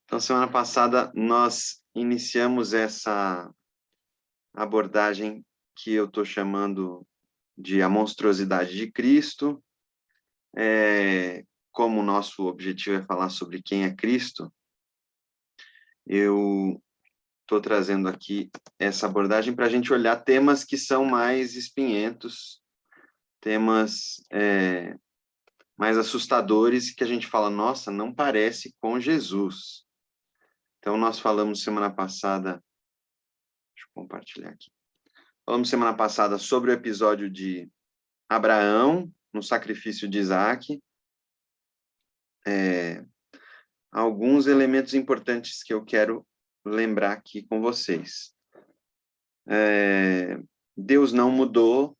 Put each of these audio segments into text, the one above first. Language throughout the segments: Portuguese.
Então, semana passada, nós iniciamos essa abordagem que eu estou chamando de a monstruosidade de Cristo. Como o nosso objetivo é falar sobre quem é Cristo, eu estou trazendo aqui essa abordagem para a gente olhar temas que são mais espinhentos, temas mais assustadores, que a gente fala, nossa, não parece com Jesus. Então, nós falamos semana passada, deixa eu compartilhar aqui. Falamos semana passada sobre o episódio de Abraão, no sacrifício de Isaac. Alguns elementos importantes que eu quero lembrar aqui com vocês. Deus não mudou.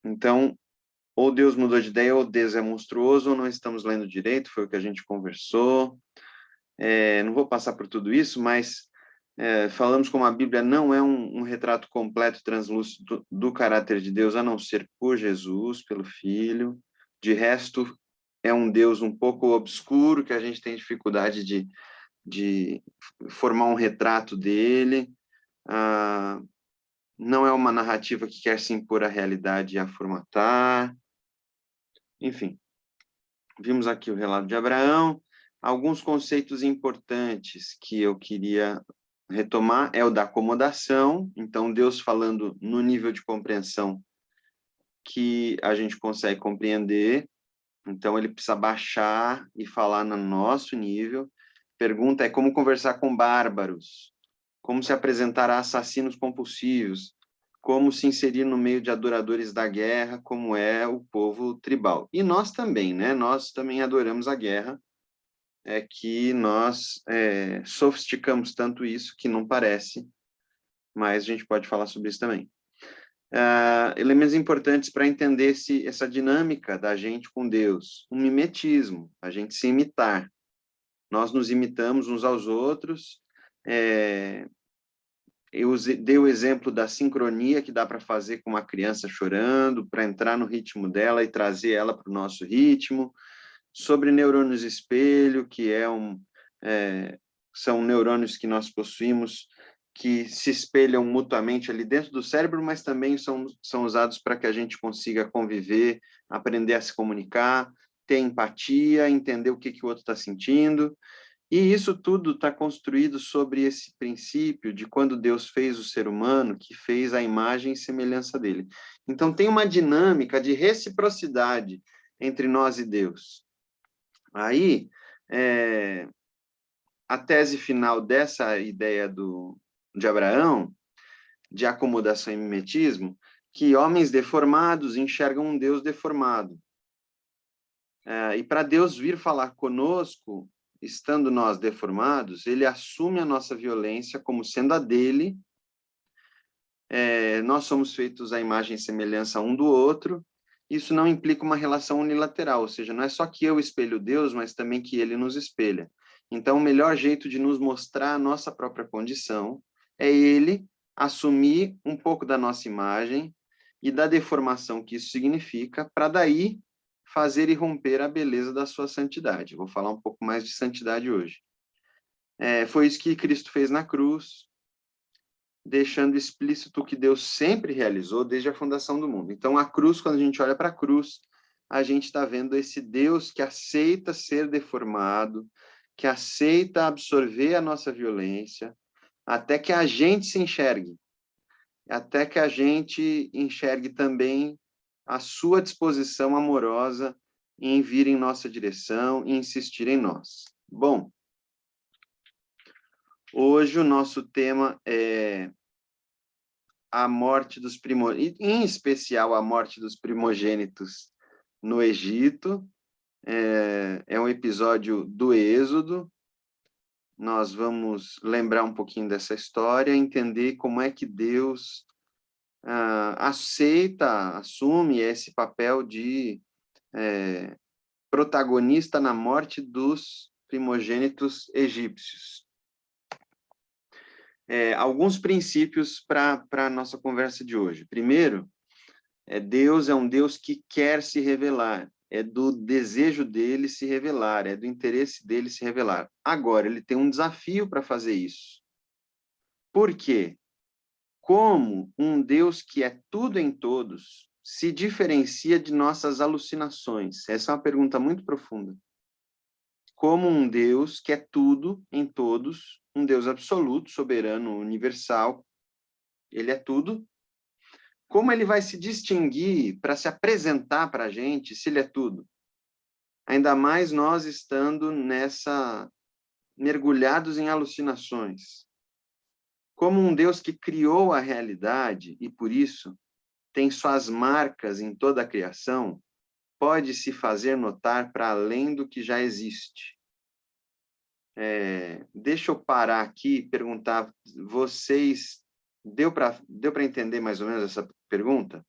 Então, ou Deus mudou de ideia, ou Deus é monstruoso, ou não estamos lendo direito, foi o que a gente conversou. Não vou passar por tudo isso, mas falamos como a Bíblia não é um retrato completo, translúcido do caráter de Deus, a não ser por Jesus, pelo Filho. De resto, é um Deus um pouco obscuro, que a gente tem dificuldade de formar um retrato dele. Não é uma narrativa que quer se impor à realidade e a formatar. Enfim, vimos aqui o relato de Abraão. Alguns conceitos importantes que eu queria retomar é o da acomodação. Então, Deus falando no nível de compreensão que a gente consegue compreender. Então, ele precisa baixar e falar no nosso nível. Pergunta é como conversar com bárbaros, como se apresentar a assassinos compulsivos, como se inserir no meio de adoradores da guerra, como é o povo tribal. E nós também, né? Nós também adoramos a guerra, que nós sofisticamos tanto isso que não parece, mas a gente pode falar sobre isso também. Elementos importantes para entender essa dinâmica da gente com Deus. O mimetismo, a gente se imitar. Nós nos imitamos uns aos outros. Eu dei o exemplo da sincronia que dá para fazer com uma criança chorando, para entrar no ritmo dela e trazer ela para o nosso ritmo. Sobre neurônios espelho, que são neurônios que nós possuímos, que se espelham mutuamente ali dentro do cérebro, mas também são usados para que a gente consiga conviver, aprender a se comunicar, ter empatia, entender o que o outro está sentindo. E isso tudo está construído sobre esse princípio de quando Deus fez o ser humano, que fez a imagem e semelhança dele. Então, tem uma dinâmica de reciprocidade entre nós e Deus. Aí, a tese final dessa ideia de Abraão, de acomodação e mimetismo, que homens deformados enxergam um Deus deformado. E para Deus vir falar conosco, estando nós deformados, ele assume a nossa violência como sendo a dele. Nós somos feitos à imagem e semelhança um do outro. Isso não implica uma relação unilateral, ou seja, não é só que eu espelho Deus, mas também que ele nos espelha. Então, o melhor jeito de nos mostrar a nossa própria condição é ele assumir um pouco da nossa imagem e da deformação que isso significa, para daí fazer irromper a beleza da sua santidade. Vou falar um pouco mais de santidade hoje. Foi isso que Cristo fez na cruz, deixando explícito o que Deus sempre realizou desde a fundação do mundo. Então, a cruz, quando a gente olha para a cruz, a gente está vendo esse Deus que aceita ser deformado, que aceita absorver a nossa violência, até que a gente se enxergue, até que a gente enxergue também a sua disposição amorosa em vir em nossa direção e insistir em nós. Bom, hoje o nosso tema é a morte dos primogênitos, em especial a morte dos primogênitos no Egito. É um episódio do Êxodo. Nós vamos lembrar um pouquinho dessa história, entender como é que Deus assume esse papel de protagonista na morte dos primogênitos egípcios. Alguns princípios para a nossa conversa de hoje. Primeiro, Deus é um Deus que quer se revelar. é do desejo dele se revelar, é do interesse dele se revelar. Agora, ele tem um desafio para fazer isso. Por quê? Como um Deus que é tudo em todos se diferencia de nossas alucinações? Essa é uma pergunta muito profunda. Como um Deus que é tudo em todos, um Deus absoluto, soberano, universal, ele é tudo. Como ele vai se distinguir para se apresentar para a gente se ele é tudo? Ainda mais nós estando mergulhados em alucinações. Como um Deus que criou a realidade e, por isso, tem suas marcas em toda a criação, pode se fazer notar para além do que já existe. Deixa eu parar aqui e perguntar, vocês, deu para entender mais ou menos essa pergunta?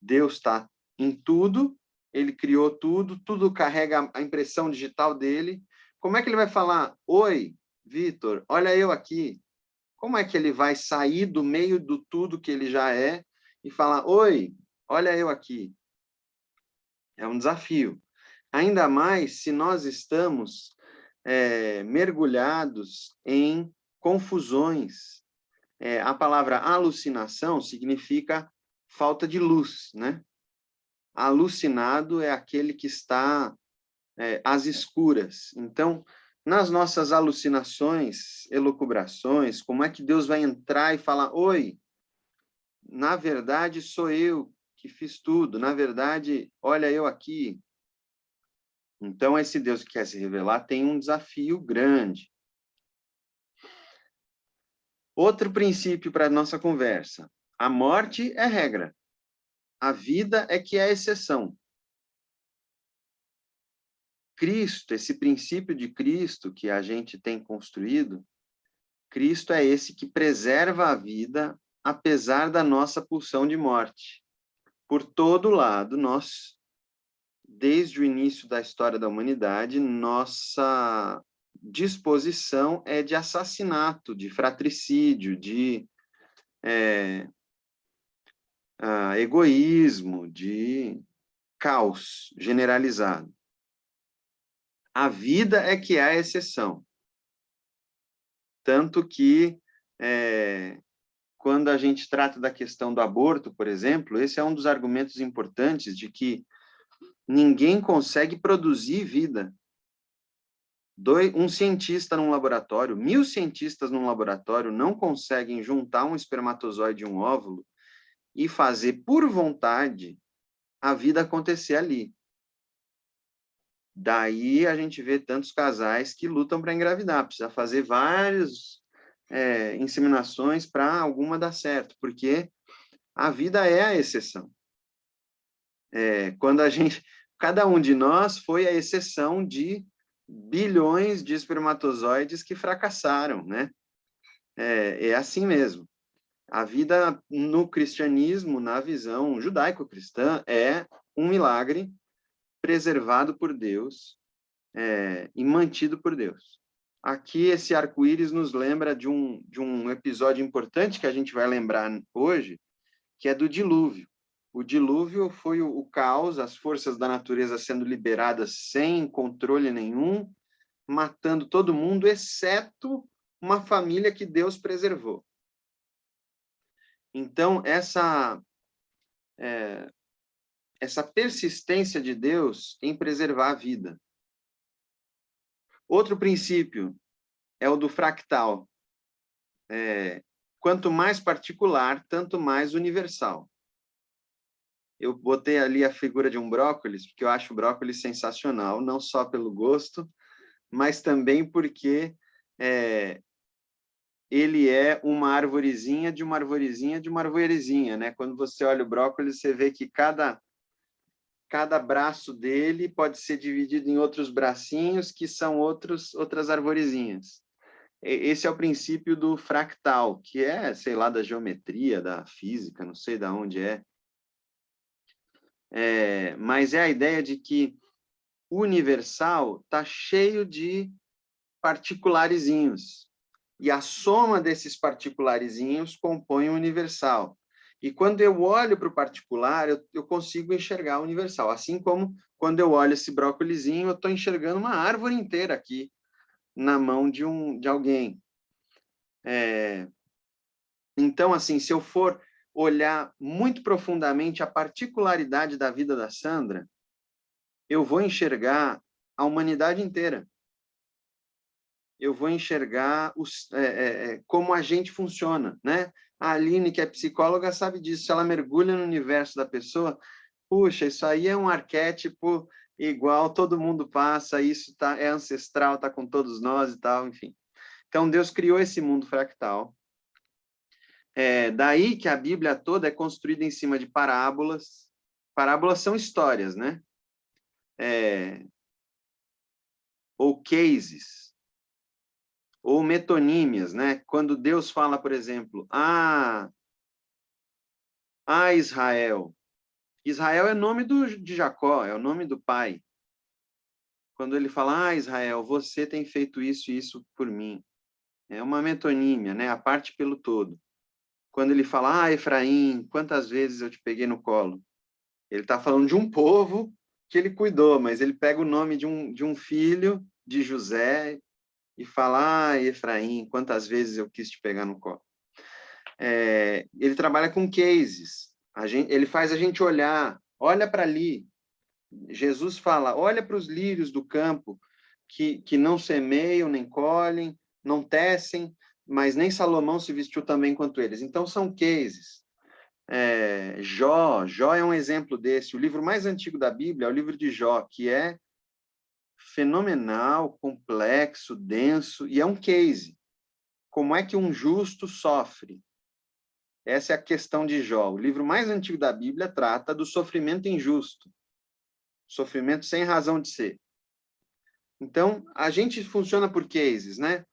Deus está em tudo, ele criou tudo, tudo carrega a impressão digital dele. Como é que ele vai falar, oi, Vitor, olha eu aqui? Como é que ele vai sair do meio do tudo que ele já é e falar, oi, olha eu aqui? É um desafio. Ainda mais se nós estamos mergulhados em confusões. A palavra alucinação significa falta de luz, né? Alucinado é aquele que está às escuras. Então, nas nossas alucinações, elucubrações, como é que Deus vai entrar e falar, oi, na verdade sou eu que fiz tudo, na verdade, olha eu aqui. Então, esse Deus que quer se revelar tem um desafio grande. Outro princípio para a nossa conversa. A morte é regra. A vida é que é exceção. Cristo, esse princípio de Cristo que a gente tem construído, Cristo é esse que preserva a vida apesar da nossa pulsão de morte. Por todo lado, nós, desde o início da história da humanidade, nossa disposição é de assassinato, de fratricídio, de egoísmo, de caos generalizado. A vida é que é a exceção. Tanto que, quando a gente trata da questão do aborto, por exemplo, esse é um dos argumentos importantes de que ninguém consegue produzir vida. Um cientista num laboratório, 1000 cientistas num laboratório não conseguem juntar um espermatozoide e um óvulo e fazer por vontade a vida acontecer ali. Daí a gente vê tantos casais que lutam para engravidar, precisa fazer várias inseminações para alguma dar certo, porque a vida é a exceção. Quando cada um de nós foi a exceção de bilhões de espermatozoides que fracassaram, né? É assim mesmo. A vida no cristianismo, na visão judaico-cristã, é um milagre preservado por Deus e mantido por Deus. Aqui, esse arco-íris nos lembra de um episódio importante que a gente vai lembrar hoje, que é do dilúvio. O dilúvio foi o caos, as forças da natureza sendo liberadas sem controle nenhum, matando todo mundo, exceto uma família que Deus preservou. Então, essa persistência de Deus em preservar a vida. Outro princípio é o do fractal. Quanto mais particular, tanto mais universal. Eu botei ali a figura de um brócolis, porque eu acho o brócolis sensacional, não só pelo gosto, mas também porque ele é uma arvorezinha de uma arvorezinha de uma arvorezinha, né? Quando você olha o brócolis, você vê que cada braço dele pode ser dividido em outros bracinhos, que são outras arvorezinhas. Esse é o princípio do fractal, que é, sei lá, da geometria, da física, não sei de onde é. Mas é a ideia de que o universal está cheio de particularizinhos. E a soma desses particularizinhos compõe o universal. E quando eu olho para o particular, eu consigo enxergar o universal. Assim como quando eu olho esse brócolizinho, eu estou enxergando uma árvore inteira aqui na mão de alguém. Então, assim, se eu for olhar muito profundamente a particularidade da vida da Sandra, eu vou enxergar a humanidade inteira. Eu vou enxergar como a gente funciona, né? A Aline, que é psicóloga, sabe disso. Se ela mergulha no universo da pessoa, puxa, isso aí é um arquétipo igual, todo mundo passa, isso é ancestral, está com todos nós e tal, enfim. Então, Deus criou esse mundo fractal. Daí que a Bíblia toda é construída em cima de parábolas. Parábolas são histórias, né? Ou cases, ou metonímias, né? Quando Deus fala, por exemplo, Israel. Israel é nome de Jacó, é o nome do pai. Quando ele fala, Israel, você tem feito isso e isso por mim. É uma metonímia, né? A parte pelo todo. Quando ele fala, Efraim, quantas vezes eu te peguei no colo? Ele está falando de um povo que ele cuidou, mas ele pega o nome de um filho de José e fala, Efraim, quantas vezes eu quis te pegar no colo? Ele trabalha com cases. Ele faz a gente olhar, olha para ali. Jesus fala, olha para os lírios do campo, que não semeiam, nem colhem, não tecem, mas nem Salomão se vestiu tão bem quanto eles. Então, são cases. Jó é um exemplo desse. O livro mais antigo da Bíblia é o livro de Jó, que é fenomenal, complexo, denso, e é um case. Como é que um justo sofre? Essa é a questão de Jó. O livro mais antigo da Bíblia trata do sofrimento injusto. Sofrimento sem razão de ser. Então, a gente funciona por cases, né?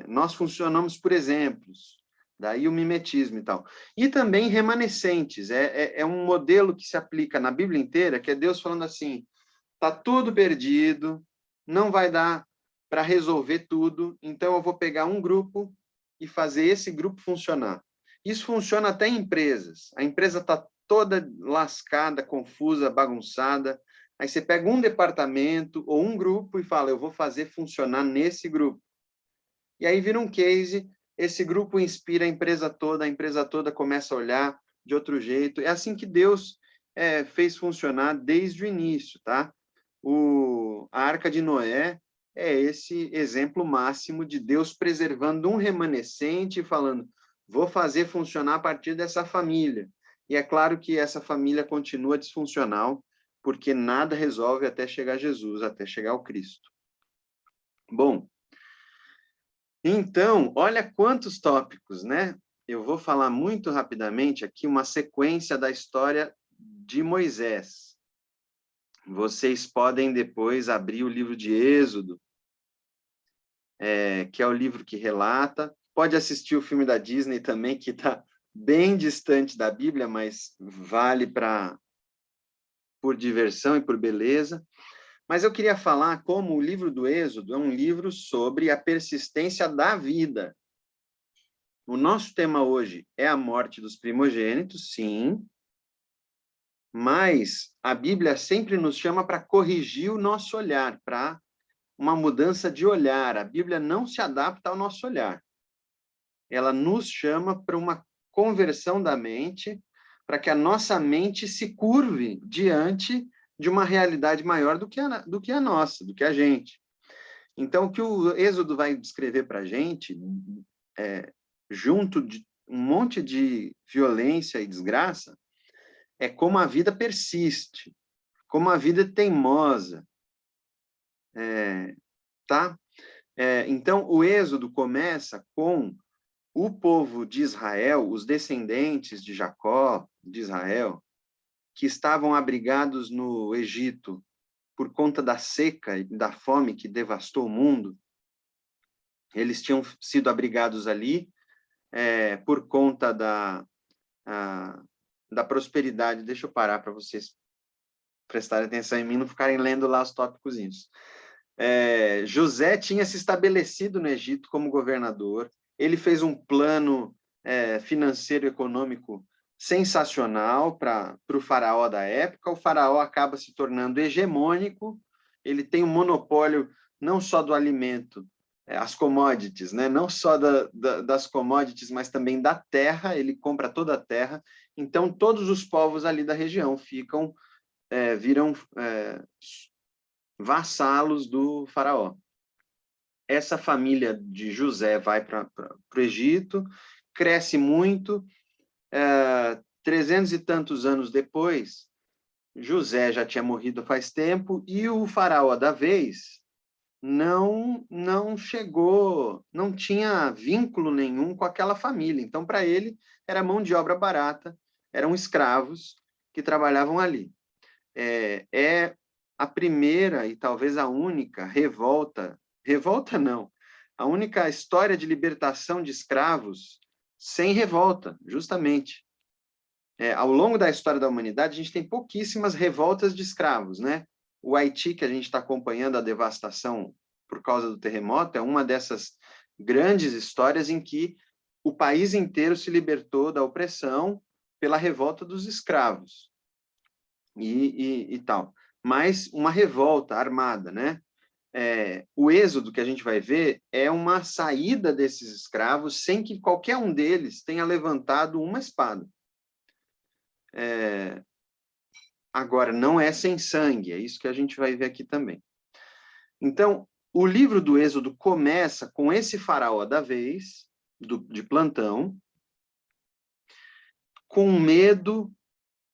Nós funcionamos por exemplos. Daí o mimetismo e tal. E também remanescentes. É um modelo que se aplica na Bíblia inteira, que é Deus falando assim, tá tudo perdido, não vai dar para resolver tudo, então eu vou pegar um grupo e fazer esse grupo funcionar. Isso funciona até em empresas. A empresa está toda lascada, confusa, bagunçada. Aí você pega um departamento ou um grupo e fala, eu vou fazer funcionar nesse grupo. E aí vira um case, esse grupo inspira a empresa toda começa a olhar de outro jeito. É assim que Deus fez funcionar desde o início, tá? A Arca de Noé é esse exemplo máximo de Deus preservando um remanescente e falando, vou fazer funcionar a partir dessa família. E é claro que essa família continua disfuncional, porque nada resolve até chegar Jesus, até chegar o Cristo. Bom, então, olha quantos tópicos, né? Eu vou falar muito rapidamente aqui uma sequência da história de Moisés. Vocês podem depois abrir o livro de Êxodo, que é o livro que relata. Pode assistir o filme da Disney também, que está bem distante da Bíblia, mas vale por diversão e por beleza. Mas eu queria falar como o livro do Êxodo é um livro sobre a persistência da vida. O nosso tema hoje é a morte dos primogênitos, sim, mas a Bíblia sempre nos chama para corrigir o nosso olhar, para uma mudança de olhar. A Bíblia não se adapta ao nosso olhar. Ela nos chama para uma conversão da mente, para que a nossa mente se curve diante de uma realidade maior do que a nossa, do que a gente. Então, o que o Êxodo vai descrever para a gente, junto de um monte de violência e desgraça, é como a vida persiste, como a vida é teimosa, tá? Então, o Êxodo começa com o povo de Israel, os descendentes de Jacó, de Israel, que estavam abrigados no Egito por conta da seca e da fome que devastou o mundo. Eles tinham sido abrigados ali por conta da prosperidade. Deixa eu parar para vocês prestarem atenção em mim, não ficarem lendo lá os tópicozinhos. José tinha se estabelecido no Egito como governador, ele fez um plano financeiro e econômico sensacional para o faraó da época. O faraó acaba se tornando hegemônico, ele tem um monopólio não só do alimento, as commodities, né? Não só das commodities, mas também da terra, ele compra toda a terra. Então, todos os povos ali da região viram vassalos do faraó. Essa família de José vai para o Egito, cresce muito, 300 e tantos anos depois, José já tinha morrido faz tempo, e o faraó da vez não chegou, não tinha vínculo nenhum com aquela família. Então, para ele, era mão de obra barata, eram escravos que trabalhavam ali. É a primeira e talvez a única revolta não, a única história de libertação de escravos sem revolta, justamente. Ao longo da história da humanidade, a gente tem pouquíssimas revoltas de escravos, né? O Haiti, que a gente está acompanhando a devastação por causa do terremoto, é uma dessas grandes histórias em que o país inteiro se libertou da opressão pela revolta dos escravos e tal. Mas uma revolta armada, né? O êxodo que a gente vai ver é uma saída desses escravos sem que qualquer um deles tenha levantado uma espada. Agora, não é sem sangue, é isso que a gente vai ver aqui também. Então, o livro do Êxodo começa com esse faraó da vez, de plantão, com medo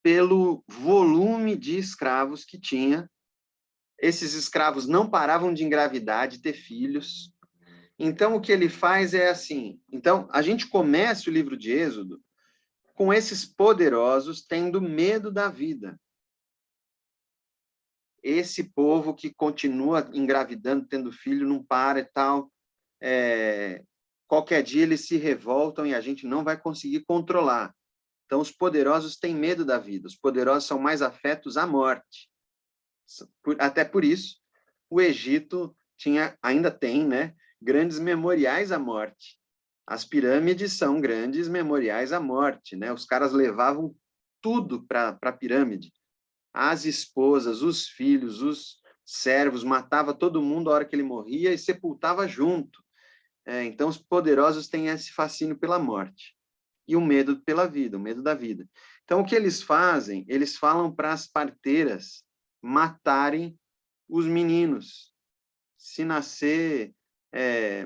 pelo volume de escravos que tinha. Esses escravos não paravam de engravidar, de ter filhos. Então, o que ele faz é assim. Então, a gente começa o livro de Êxodo com esses poderosos tendo medo da vida. Esse povo que continua engravidando, tendo filho, não para e tal. Qualquer dia eles se revoltam e a gente não vai conseguir controlar. Então, os poderosos têm medo da vida. Os poderosos são mais afetos à morte. Até por isso, o Egito ainda tem, né, grandes memoriais à morte. As pirâmides são grandes memoriais à morte, né? Os caras levavam tudo para a pirâmide. As esposas, os filhos, os servos, matava todo mundo a hora que ele morria e sepultava junto. Então, os poderosos têm esse fascínio pela morte e o medo pela vida, o medo da vida. Então, o que eles fazem? Eles falam para as parteiras matarem os meninos. Se nascer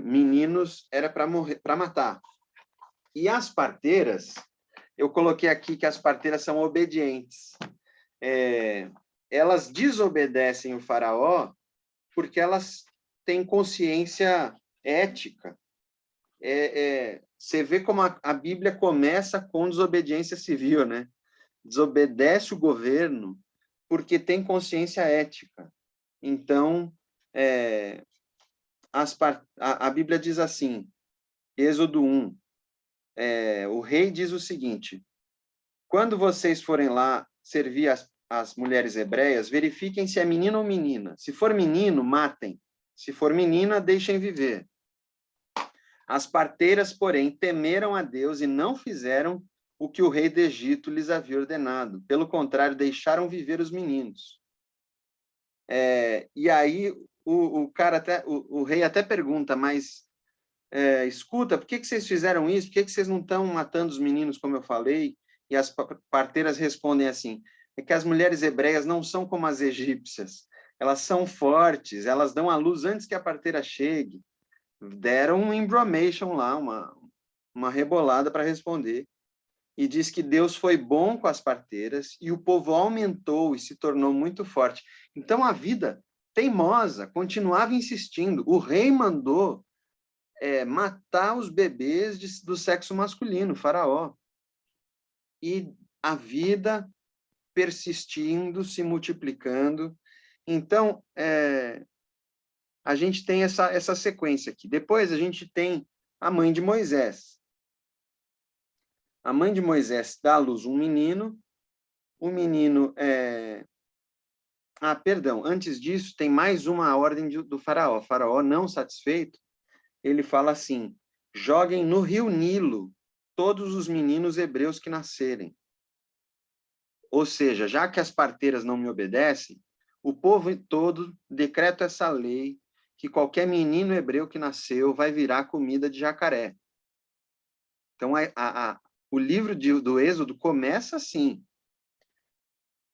meninos, era para morrer, para matar. E as parteiras, eu coloquei aqui que as parteiras são obedientes. Elas desobedecem o faraó porque elas têm consciência ética. Você vê como a Bíblia começa com desobediência civil, né? Desobedece o governo porque tem consciência ética. Então, a Bíblia diz assim, Êxodo 1, o rei diz o seguinte: quando vocês forem lá servir as mulheres hebreias, verifiquem se é menino ou menina. Se for menino, matem. Se for menina, deixem viver. As parteiras, porém, temeram a Deus e não fizeram o que o rei do Egito lhes havia ordenado. Pelo contrário, deixaram viver os meninos. E aí o rei até pergunta, mas escuta, por que vocês fizeram isso? Por que vocês não estão matando os meninos, como eu falei? E as parteiras respondem assim: é que as mulheres hebreias não são como as egípcias. Elas são fortes, elas dão à luz antes que a parteira chegue. Deram um embromation lá, uma rebolada para responder. E diz que Deus foi bom com as parteiras e o povo aumentou e se tornou muito forte. Então, a vida teimosa continuava insistindo. O rei mandou matar os bebês do sexo masculino, faraó. E a vida persistindo, se multiplicando. Então, a gente tem essa sequência aqui. Depois, a gente tem a mãe de Moisés. A mãe de Moisés dá à luz um menino. O menino perdão, antes disso, tem mais uma ordem do faraó. O faraó, não satisfeito, ele fala assim: joguem no rio Nilo todos os meninos hebreus que nascerem. Ou seja, já que as parteiras não me obedecem, o povo todo decreta essa lei que qualquer menino hebreu que nasceu vai virar comida de jacaré. Então, o livro do Êxodo começa assim.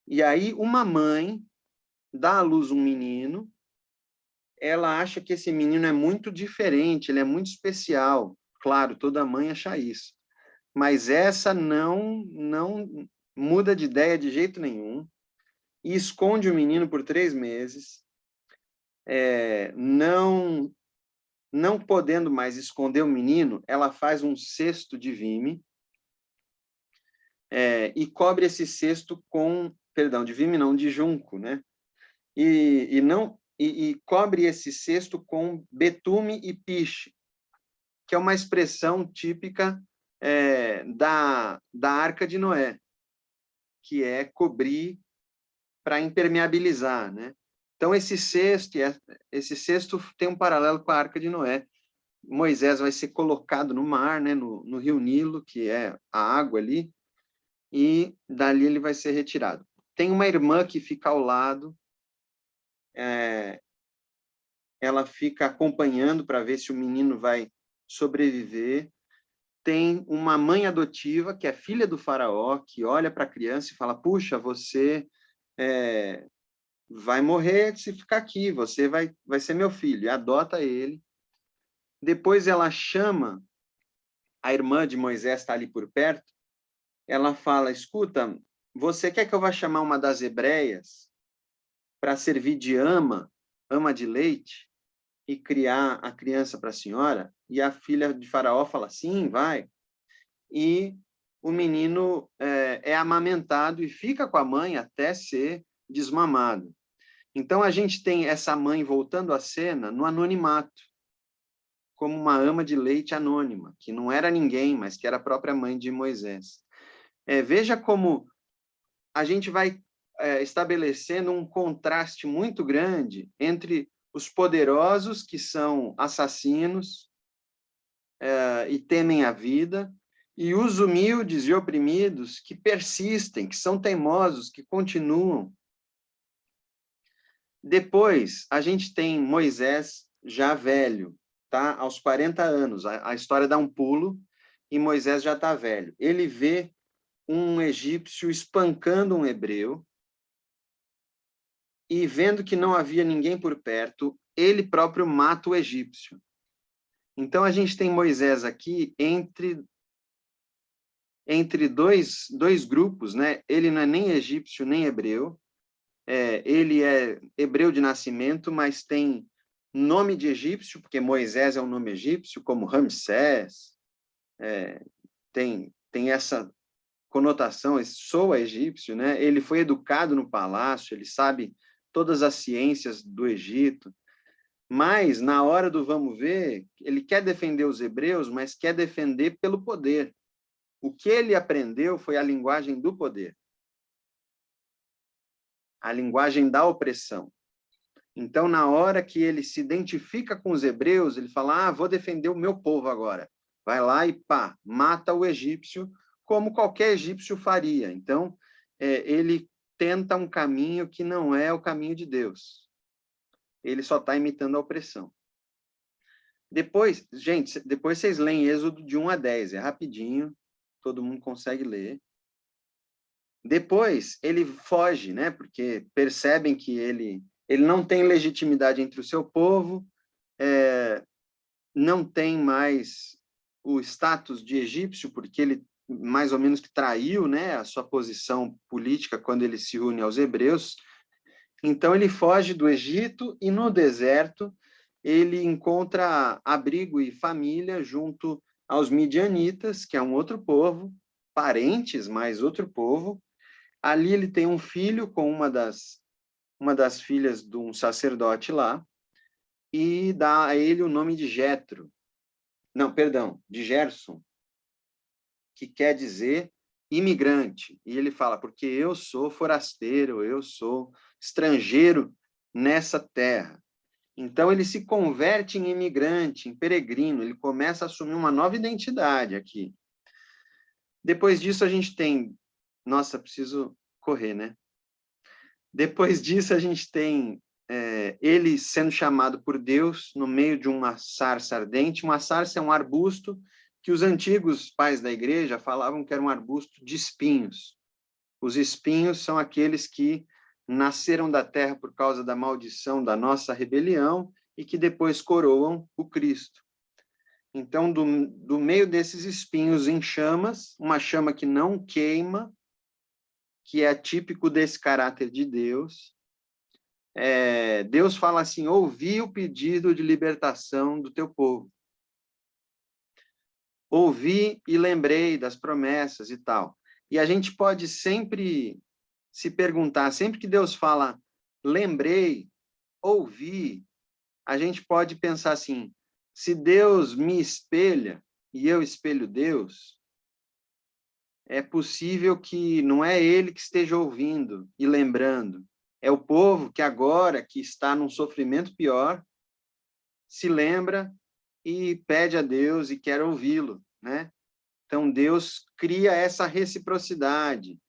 E aí, uma mãe dá à luz um menino, ela acha que esse menino é muito diferente, ele é muito especial. Claro, toda mãe acha isso. Mas essa não muda de ideia de jeito nenhum e esconde o menino por 3 meses, não podendo mais esconder o menino, ela faz um cesto de vime e cobre esse cesto com, perdão, de vime não, de junco, né? E cobre esse cesto com betume e piche, que é uma expressão típica da Arca de Noé, que é cobrir para impermeabilizar, né? Então, esse cesto tem um paralelo com a Arca de Noé. Moisés vai ser colocado no mar, né, no rio Nilo, que é a água ali, e dali ele vai ser retirado. Tem uma irmã que fica ao lado, ela fica acompanhando para ver se o menino vai sobreviver. Tem uma mãe adotiva, que é filha do faraó, que olha para a criança e fala, puxa, você vai morrer se ficar aqui, você vai ser meu filho, e adota ele. Depois ela chama, a irmã de Moisés está ali por perto, ela fala, escuta, você quer que eu vá chamar uma das hebreias para servir de ama de leite, e criar a criança para a senhora? E a filha de Faraó fala, sim, vai. E o menino é amamentado e fica com a mãe até ser desmamado. Então, a gente tem essa mãe voltando à cena no anonimato, como uma ama de leite anônima, que não era ninguém, mas que era a própria mãe de Moisés. Veja como a gente vai estabelecendo um contraste muito grande entre os poderosos, que são assassinos e temem a vida, e os humildes e oprimidos que persistem, que são teimosos, que continuam. Depois, a gente tem Moisés já velho, tá? Aos 40 anos. A história dá um pulo e Moisés já está velho. Ele vê um egípcio espancando um hebreu e, vendo que não havia ninguém por perto, ele próprio mata o egípcio. Então, a gente tem Moisés aqui entre dois grupos, né? Ele não é nem egípcio nem hebreu, ele é hebreu de nascimento, mas tem nome de egípcio, porque Moisés é um nome egípcio, como Ramsés, tem essa conotação, soa egípcio, né? Ele foi educado no palácio, ele sabe todas as ciências do Egito, mas, na hora do vamos ver, ele quer defender os hebreus, mas quer defender pelo poder. O que ele aprendeu foi a linguagem do poder, a linguagem da opressão. Então, na hora que ele se identifica com os hebreus, ele fala, vou defender o meu povo agora. Vai lá e pá, mata o egípcio, como qualquer egípcio faria. Então, ele tenta um caminho que não é o caminho de Deus. Ele só está imitando a opressão. Depois, gente, depois vocês leem Êxodo de 1 a 10, é rapidinho, todo mundo consegue ler. Depois, ele foge, né? Porque percebem que ele não tem legitimidade entre o seu povo, não tem mais o status de egípcio, porque ele mais ou menos que traiu, né, a sua posição política quando ele se une aos hebreus. Então, ele foge do Egito e, no deserto, ele encontra abrigo e família junto aos midianitas, que é um outro povo, parentes, mas outro povo. Ali ele tem um filho com uma das filhas de um sacerdote lá, e dá a ele o nome de Jetro. Não, perdão, de Gerson, que quer dizer imigrante. E ele fala, porque eu sou forasteiro, eu sou estrangeiro nessa terra. Então, ele se converte em imigrante, em peregrino, ele começa a assumir uma nova identidade aqui. Depois disso, a gente tem... Nossa, preciso correr, né? Depois disso, a gente tem ele sendo chamado por Deus no meio de uma sarça ardente. Uma sarça é um arbusto que os antigos pais da igreja falavam que era um arbusto de espinhos. Os espinhos são aqueles que nasceram da terra por causa da maldição da nossa rebelião e que depois coroam o Cristo. Então, do meio desses espinhos em chamas, uma chama que não queima, que é típico desse caráter de Deus, Deus fala assim: ouvi o pedido de libertação do teu povo. Ouvi e lembrei das promessas e tal. E a gente pode sempre se perguntar, sempre que Deus fala, lembrei, ouvi, a gente pode pensar assim: se Deus me espelha e eu espelho Deus, é possível que não é ele que esteja ouvindo e lembrando, é o povo que agora, que está num sofrimento pior, se lembra e pede a Deus e quer ouvi-lo, né? Então, Deus cria essa reciprocidade.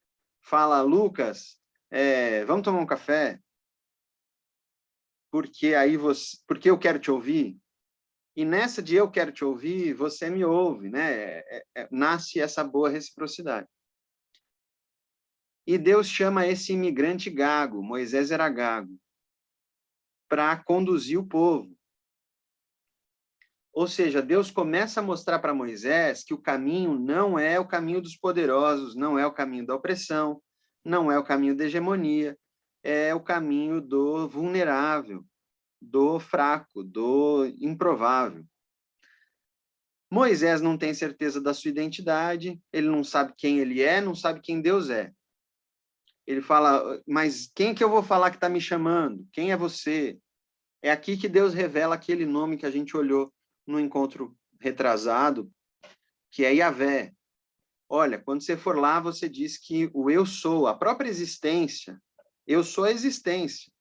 Fala, Lucas, vamos tomar um café? Porque eu quero te ouvir. E nessa de eu quero te ouvir, você me ouve, né? Nasce essa boa reciprocidade. E Deus chama esse imigrante gago, Moisés era gago, para conduzir o povo. Ou seja, Deus começa a mostrar para Moisés que o caminho não é o caminho dos poderosos, não é o caminho da opressão, não é o caminho da hegemonia, é o caminho do vulnerável, do fraco, do improvável. Moisés não tem certeza da sua identidade, ele não sabe quem ele é, não sabe quem Deus é. Ele fala, mas quem que eu vou falar que está me chamando? Quem é você? É aqui que Deus revela aquele nome que a gente olhou no encontro retrasado, que é Yahvé. Olha, quando você for lá, você diz que o eu sou, a própria existência, eu sou a existência.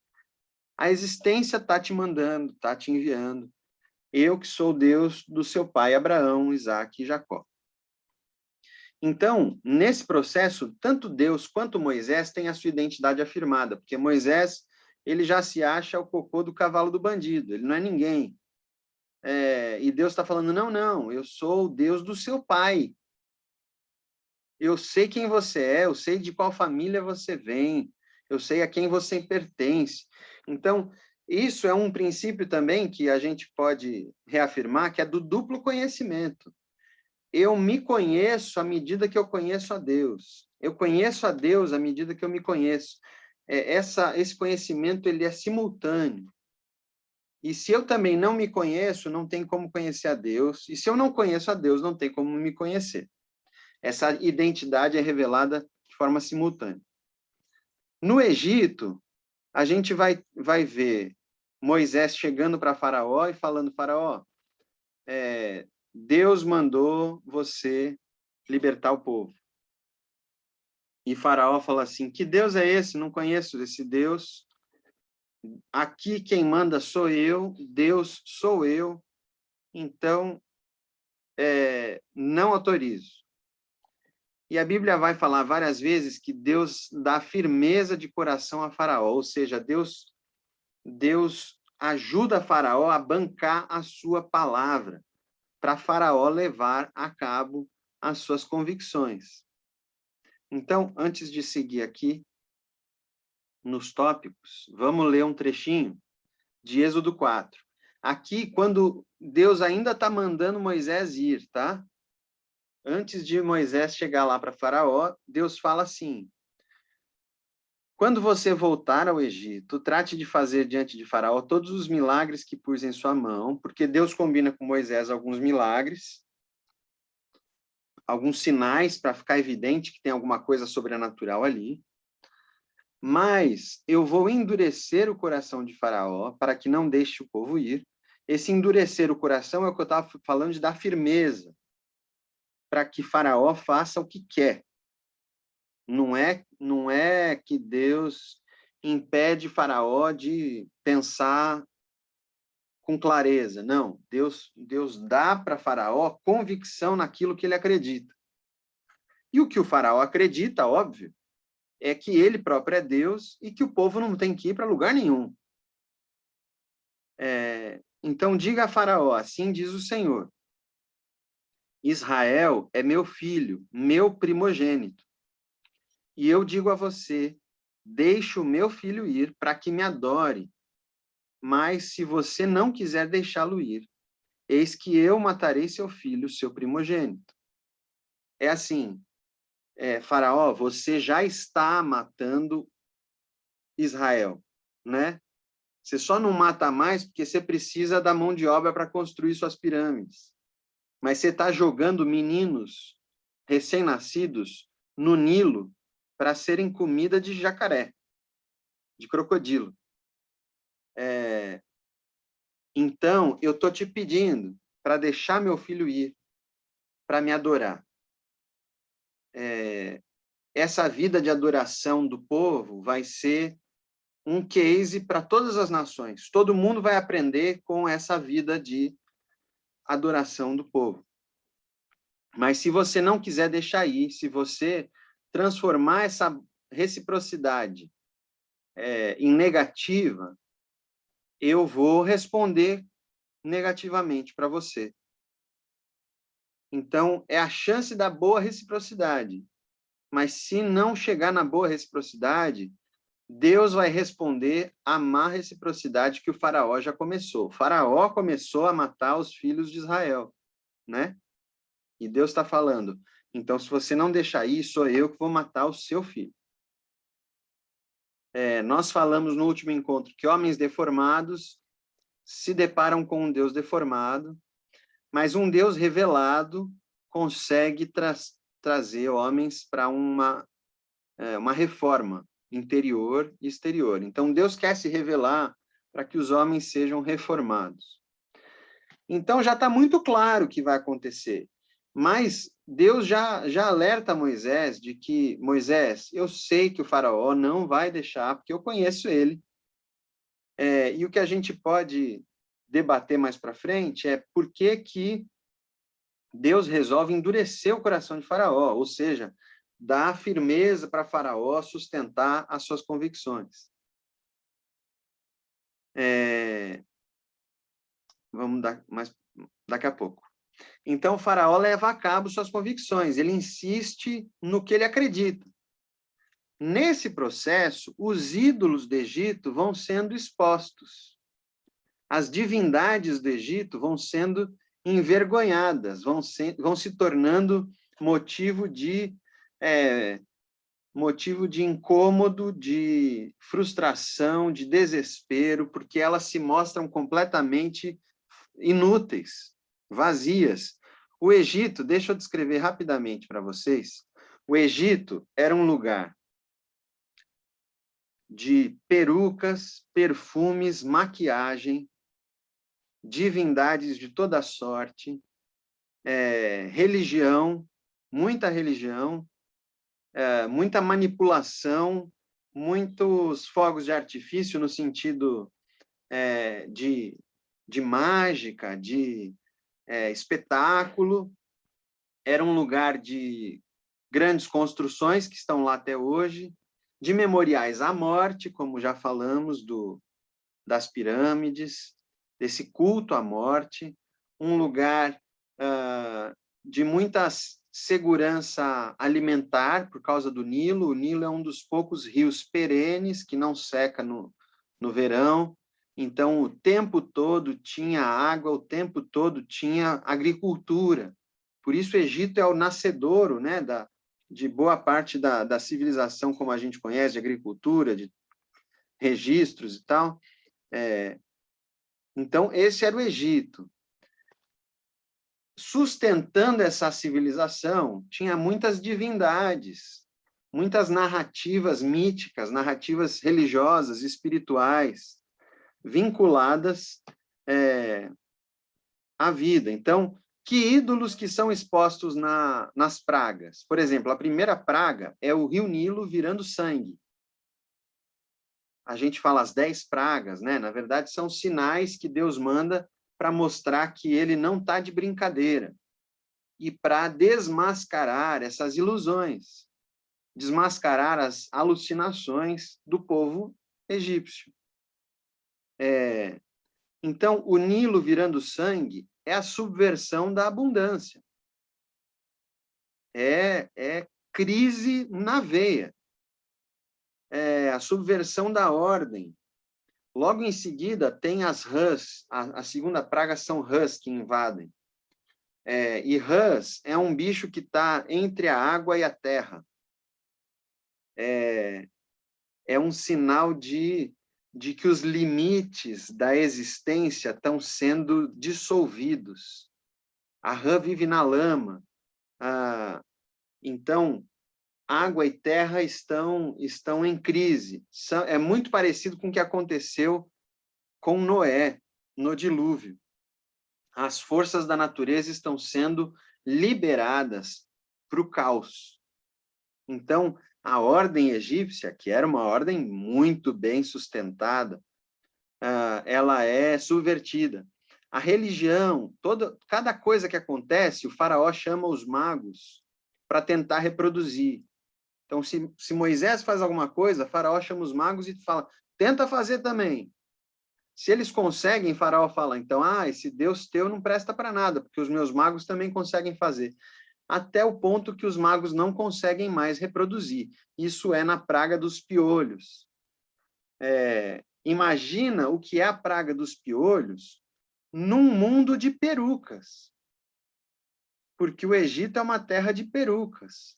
A existência está te mandando, está te enviando. Eu que sou Deus do seu pai Abraão, Isaque e Jacó. Então, nesse processo, tanto Deus quanto Moisés têm a sua identidade afirmada, porque Moisés, ele já se acha o cocô do cavalo do bandido, ele não é ninguém. E Deus está falando, não, eu sou o Deus do seu pai. Eu sei quem você é, eu sei de qual família você vem, eu sei a quem você pertence. Então, isso é um princípio também que a gente pode reafirmar, que é do duplo conhecimento. Eu me conheço à medida que eu conheço a Deus. Eu conheço a Deus à medida que eu me conheço. Esse conhecimento ele é simultâneo. E se eu também não me conheço, não tem como conhecer a Deus. E se eu não conheço a Deus, não tem como me conhecer. Essa identidade é revelada de forma simultânea. No Egito, a gente vai ver Moisés chegando para Faraó e falando, Faraó, Deus mandou você libertar o povo. E Faraó fala assim, que Deus é esse? Não conheço esse Deus. Aqui quem manda sou eu, Deus sou eu, então não autorizo. E a Bíblia vai falar várias vezes que Deus dá firmeza de coração a Faraó, ou seja, Deus ajuda Faraó a bancar a sua palavra, para Faraó levar a cabo as suas convicções. Então, antes de seguir aqui nos tópicos, vamos ler um trechinho de Êxodo 4. Aqui, quando Deus ainda está mandando Moisés ir, tá? Antes de Moisés chegar lá para Faraó, Deus fala assim, quando você voltar ao Egito, trate de fazer diante de Faraó todos os milagres que pus em sua mão, porque Deus combina com Moisés alguns milagres, alguns sinais para ficar evidente que tem alguma coisa sobrenatural ali. Mas eu vou endurecer o coração de Faraó para que não deixe o povo ir. Esse endurecer o coração é o que eu estava falando de dar firmeza, para que Faraó faça o que quer. Não é que Deus impede Faraó de pensar com clareza. Não, Deus dá para Faraó convicção naquilo que ele acredita. E o que o faraó acredita, óbvio, é que ele próprio é Deus e que o povo não tem que ir para lugar nenhum. Então diga a faraó, assim diz o Senhor, Israel é meu filho, meu primogênito. E eu digo a você, deixe o meu filho ir para que me adore. Mas se você não quiser deixá-lo ir, eis que eu matarei seu filho, seu primogênito. É assim, faraó, você já está matando Israel, né? Você só não mata mais porque você precisa da mão de obra para construir suas pirâmides. Mas você está jogando meninos recém-nascidos no Nilo para serem comida de jacaré, de crocodilo. Então, eu estou te pedindo para deixar meu filho ir, para me adorar. Essa vida de adoração do povo vai ser um case para todas as nações. Todo mundo vai aprender com essa vida de adoração do povo. Mas se você não quiser deixar ir, se você transformar essa reciprocidade em negativa, eu vou responder negativamente para você. Então, é a chance da boa reciprocidade. Mas se não chegar na boa reciprocidade, Deus vai responder à má reciprocidade que o faraó já começou. O faraó começou a matar os filhos de Israel, né? E Deus está falando, então, se você não deixar ir, sou eu que vou matar o seu filho. Nós falamos no último encontro que homens deformados se deparam com um Deus deformado, mas um Deus revelado consegue trazer homens para uma reforma interior e exterior. Então, Deus quer se revelar para que os homens sejam reformados. Então, já está muito claro o que vai acontecer. Mas Deus já alerta Moisés de que, Moisés, eu sei que o faraó não vai deixar, porque eu conheço ele. E o que a gente pode debater mais para frente é por que Deus resolve endurecer o coração de faraó, ou seja, dar firmeza para faraó sustentar as suas convicções. Vamos dar mais daqui a pouco. Então, o faraó leva a cabo suas convicções, ele insiste no que ele acredita. Nesse processo, os ídolos do Egito vão sendo expostos. As divindades do Egito vão sendo envergonhadas, vão se tornando motivo de incômodo, de frustração, de desespero, porque elas se mostram completamente inúteis, vazias. O Egito, deixa eu descrever rapidamente para vocês, o Egito era um lugar de perucas, perfumes, maquiagem, divindades de toda sorte, religião, muita manipulação, muitos fogos de artifício no sentido de mágica, de espetáculo. Era um lugar de grandes construções que estão lá até hoje, de memoriais à morte, como já falamos, das pirâmides, desse culto à morte, um lugar de muita segurança alimentar por causa do Nilo. O Nilo é um dos poucos rios perenes que não seca no verão. Então, o tempo todo tinha água, o tempo todo tinha agricultura. Por isso, o Egito é o nascedouro, né, de boa parte da civilização, como a gente conhece, de agricultura, de registros e tal. Então, esse era o Egito. Sustentando essa civilização, tinha muitas divindades, muitas narrativas míticas, narrativas religiosas, espirituais, vinculadas à vida. Então, que ídolos que são expostos nas pragas? Por exemplo, a primeira praga é o rio Nilo virando sangue. A gente fala as 10 pragas, né? Na verdade, são sinais que Deus manda para mostrar que ele não está de brincadeira. e para desmascarar essas ilusões, desmascarar as alucinações do povo egípcio. Então, o Nilo virando sangue é a subversão da abundância. É crise na veia. É a subversão da ordem. Logo em seguida, tem as rãs. A segunda praga são rãs que invadem. E rãs é um bicho que está entre a água e a terra. É um sinal de que os limites da existência estão sendo dissolvidos. A rã vive na lama. Então, água e terra estão em crise. É muito parecido com o que aconteceu com Noé, no dilúvio. As forças da natureza estão sendo liberadas para o caos. Então, a ordem egípcia, que era uma ordem muito bem sustentada, ela é subvertida. A religião, cada coisa que acontece, o faraó chama os magos para tentar reproduzir. Então, se Moisés faz alguma coisa, faraó chama os magos e fala, tenta fazer também. Se eles conseguem, faraó fala, então, esse Deus teu não presta para nada, porque os meus magos também conseguem fazer. Até o ponto que os magos não conseguem mais reproduzir. Isso é na praga dos piolhos. Imagina o que é a praga dos piolhos num mundo de perucas. Porque o Egito é uma terra de perucas.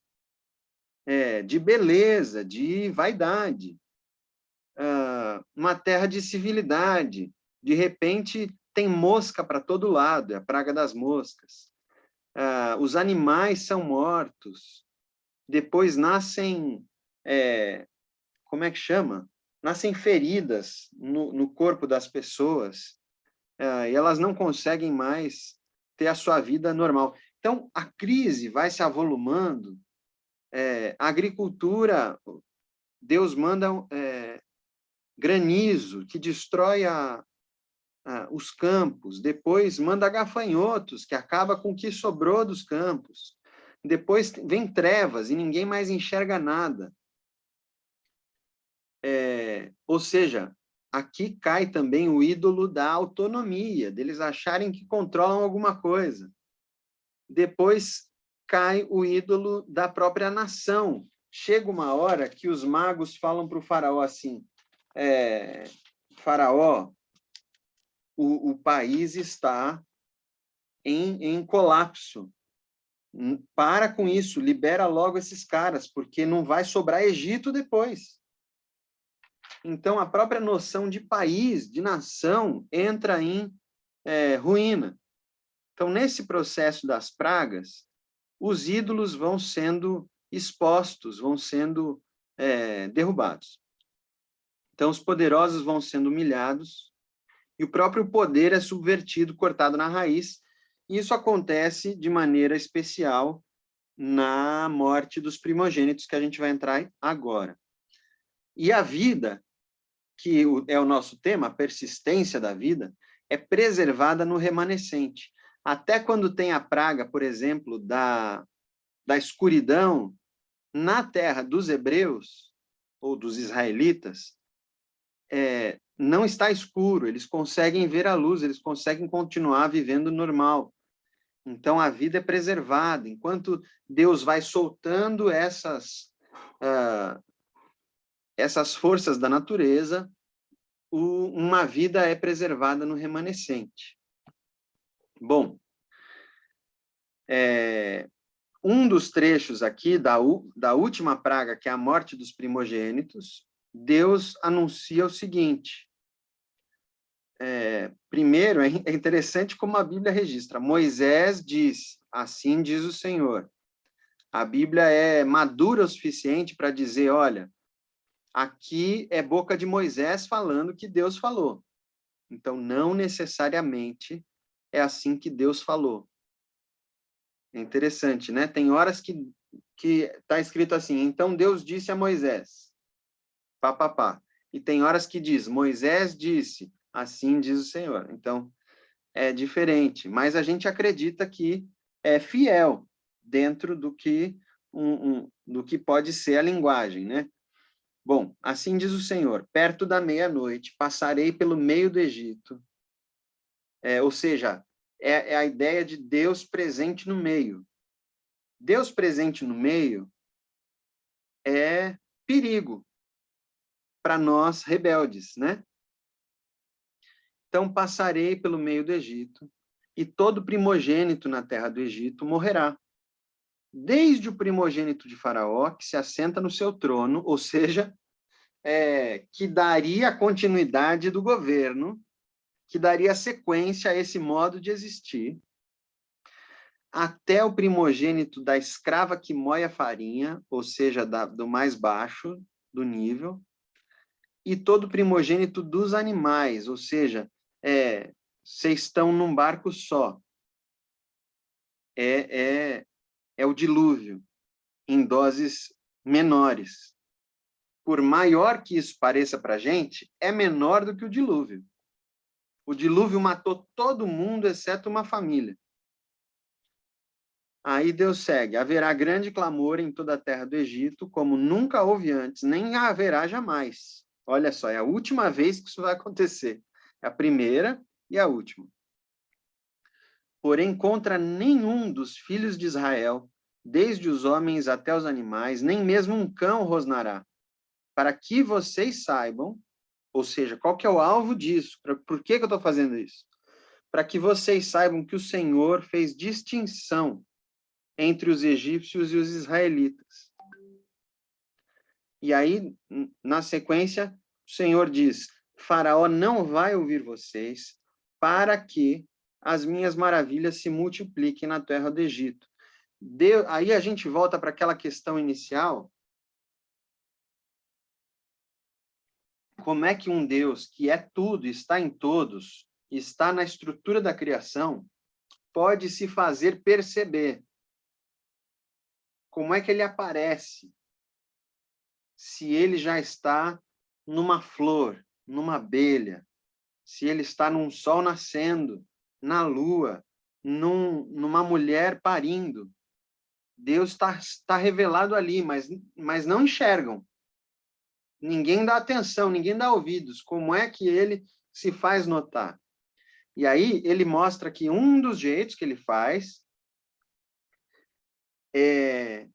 De beleza, de vaidade. Uma terra de civilidade. De repente, tem mosca para todo lado, é a praga das moscas. Os animais são mortos. Depois nascem, como é que chama? Nascem feridas no corpo das pessoas, e elas não conseguem mais ter a sua vida normal. Então, a crise vai se avolumando, a agricultura, Deus manda granizo, que destrói os campos, depois manda gafanhotos, que acaba com o que sobrou dos campos, depois vem trevas e ninguém mais enxerga nada. Ou seja, aqui cai também o ídolo da autonomia, deles acharem que controlam alguma coisa. Depois cai o ídolo da própria nação. Chega uma hora que os magos falam para o faraó assim, faraó, o país está em colapso. Para com isso, libera logo esses caras, porque não vai sobrar Egito depois. Então, a própria noção de país, de nação, entra em ruína. Então, nesse processo das pragas, os ídolos vão sendo expostos, vão sendo derrubados. Então, os poderosos vão sendo humilhados e o próprio poder é subvertido, cortado na raiz. E isso acontece de maneira especial na morte dos primogênitos, que a gente vai entrar agora. E a vida, que é o nosso tema, a persistência da vida, é preservada no remanescente. Até quando tem a praga, por exemplo, da escuridão na terra dos hebreus, ou dos israelitas, não está escuro, eles conseguem ver a luz, eles conseguem continuar vivendo normal. Então, a vida é preservada. Enquanto Deus vai soltando essas forças da natureza, uma vida é preservada no remanescente. Bom, um dos trechos aqui da última praga, que é a morte dos primogênitos, Deus anuncia o seguinte. Primeiro, é interessante como a Bíblia registra. Moisés diz, assim diz o Senhor. A Bíblia é madura o suficiente para dizer, olha, aqui é boca de Moisés falando que Deus falou. Então, não necessariamente é assim que Deus falou. É interessante, né? Tem horas que está escrito assim, então Deus disse a Moisés, pá. E tem horas que diz, Moisés disse, assim diz o Senhor. Então, é diferente, mas a gente acredita que fiel dentro do que, do que pode ser a linguagem, né? Bom, assim diz o Senhor, perto da meia-noite, passarei pelo meio do Egito. Ou seja, é a ideia de Deus presente no meio. Deus presente no meio é perigo para nós rebeldes, né? Então passarei pelo meio do Egito, e todo primogênito na terra do Egito morrerá. Desde o primogênito de Faraó, que se assenta no seu trono, ou seja, que daria continuidade do governo, que daria sequência a esse modo de existir, até o primogênito da escrava que moe a farinha, ou seja, do mais baixo do nível, e todo primogênito dos animais, ou seja, vocês estão num barco só. É o dilúvio, em doses menores. Por maior que isso pareça para a gente, é menor do que o dilúvio. O dilúvio matou todo mundo, exceto uma família. Aí Deus segue, haverá grande clamor em toda a terra do Egito, como nunca houve antes, nem haverá jamais. Olha só, é a última vez que isso vai acontecer. É a primeira e a última. Porém, contra nenhum dos filhos de Israel, desde os homens até os animais, nem mesmo um cão rosnará, para que vocês saibam, ou seja, qual que é o alvo disso? Por que eu estou fazendo isso? Para que vocês saibam que o Senhor fez distinção entre os egípcios e os israelitas. E aí, na sequência, o Senhor diz, Faraó não vai ouvir vocês para que as minhas maravilhas se multipliquem na terra do Egito. Aí a gente volta para aquela questão inicial. Como é que um Deus que é tudo, está em todos, está na estrutura da criação, pode se fazer perceber? Como é que ele aparece? Se ele já está numa flor, numa abelha, se ele está num sol nascendo, na lua, numa mulher parindo. Deus está revelado ali, mas não enxergam. Ninguém dá atenção, ninguém dá ouvidos. Como é que ele se faz notar? E aí ele mostra que um dos jeitos que ele faz é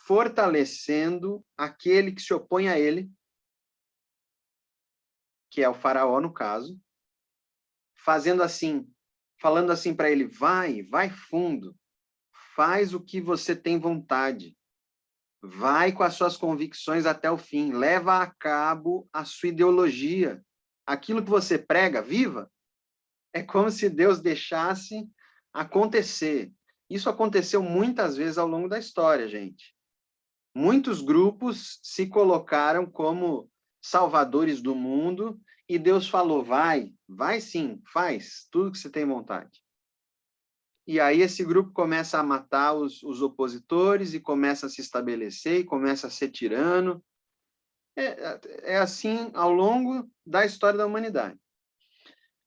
fortalecendo aquele que se opõe a ele, que é o faraó, no caso, fazendo assim, falando assim para ele, vai fundo, faz o que você tem vontade, vai com as suas convicções até o fim, leva a cabo a sua ideologia, aquilo que você prega, viva. É como se Deus deixasse acontecer. Isso aconteceu muitas vezes ao longo da história, gente. Muitos grupos se colocaram como salvadores do mundo e Deus falou, vai sim, faz tudo que você tem vontade. E aí esse grupo começa a matar os opositores e começa a se estabelecer e começa a ser tirano. É assim ao longo da história da humanidade.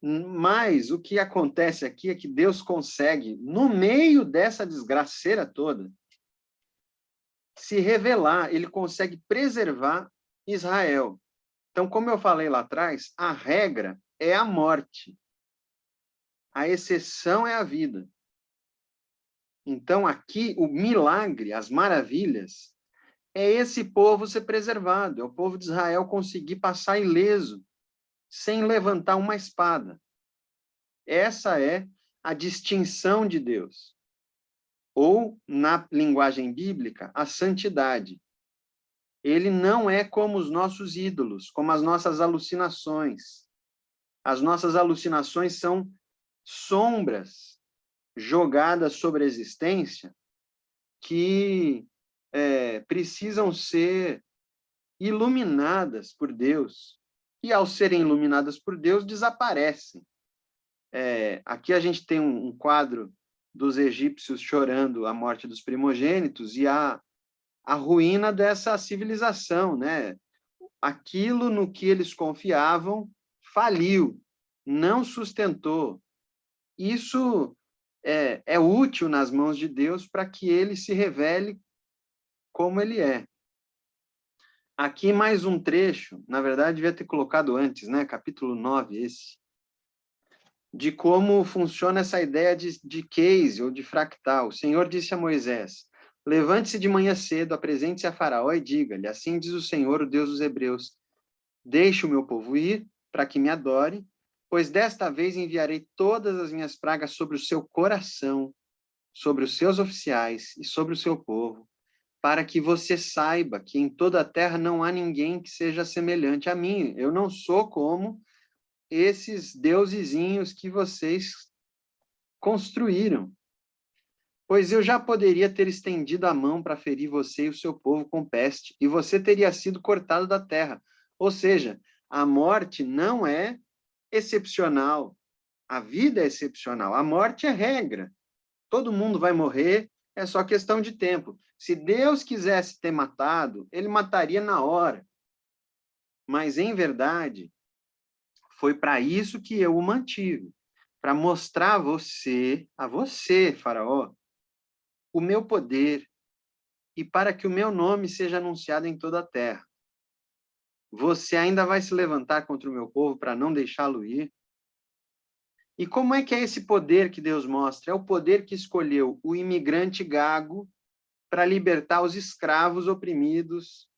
Mas o que acontece aqui é que Deus consegue, no meio dessa desgraceira toda, se revelar, ele consegue preservar Israel. Então, como eu falei lá atrás, a regra é a morte. A exceção é a vida. Então, aqui, o milagre, as maravilhas, é esse povo ser preservado, é o povo de Israel conseguir passar ileso, sem levantar uma espada. Essa é a distinção de Deus. Ou, na linguagem bíblica, a santidade. Ele não é como os nossos ídolos, como as nossas alucinações. As nossas alucinações são sombras jogadas sobre a existência que precisam ser iluminadas por Deus. E, ao serem iluminadas por Deus, desaparecem. Aqui a gente tem um quadro dos egípcios chorando a morte dos primogênitos e a ruína dessa civilização, né? Aquilo no que eles confiavam faliu, não sustentou. Isso é útil nas mãos de Deus para que ele se revele como ele é. Aqui mais um trecho, na verdade devia ter colocado antes, né? Capítulo 9, esse, de como funciona essa ideia de case ou de fractal. O Senhor disse a Moisés: levante-se de manhã cedo, apresente-se a Faraó e diga-lhe: assim diz o Senhor, o Deus dos Hebreus, deixe o meu povo ir, para que me adore, pois desta vez enviarei todas as minhas pragas sobre o seu coração, sobre os seus oficiais e sobre o seu povo, para que você saiba que em toda a terra não há ninguém que seja semelhante a mim. Eu não sou como esses deusezinhos que vocês construíram. Pois eu já poderia ter estendido a mão para ferir você e o seu povo com peste, e você teria sido cortado da terra. Ou seja, a morte não é excepcional. A vida é excepcional. A morte é regra. Todo mundo vai morrer, é só questão de tempo. Se Deus quisesse ter matado, ele mataria na hora. Mas, em verdade, foi para isso que eu o mantive, para mostrar a você, Faraó, o meu poder e para que o meu nome seja anunciado em toda a terra. Você ainda vai se levantar contra o meu povo para não deixá-lo ir? E como é que é esse poder que Deus mostra? É o poder que escolheu o imigrante gago para libertar os escravos oprimidos,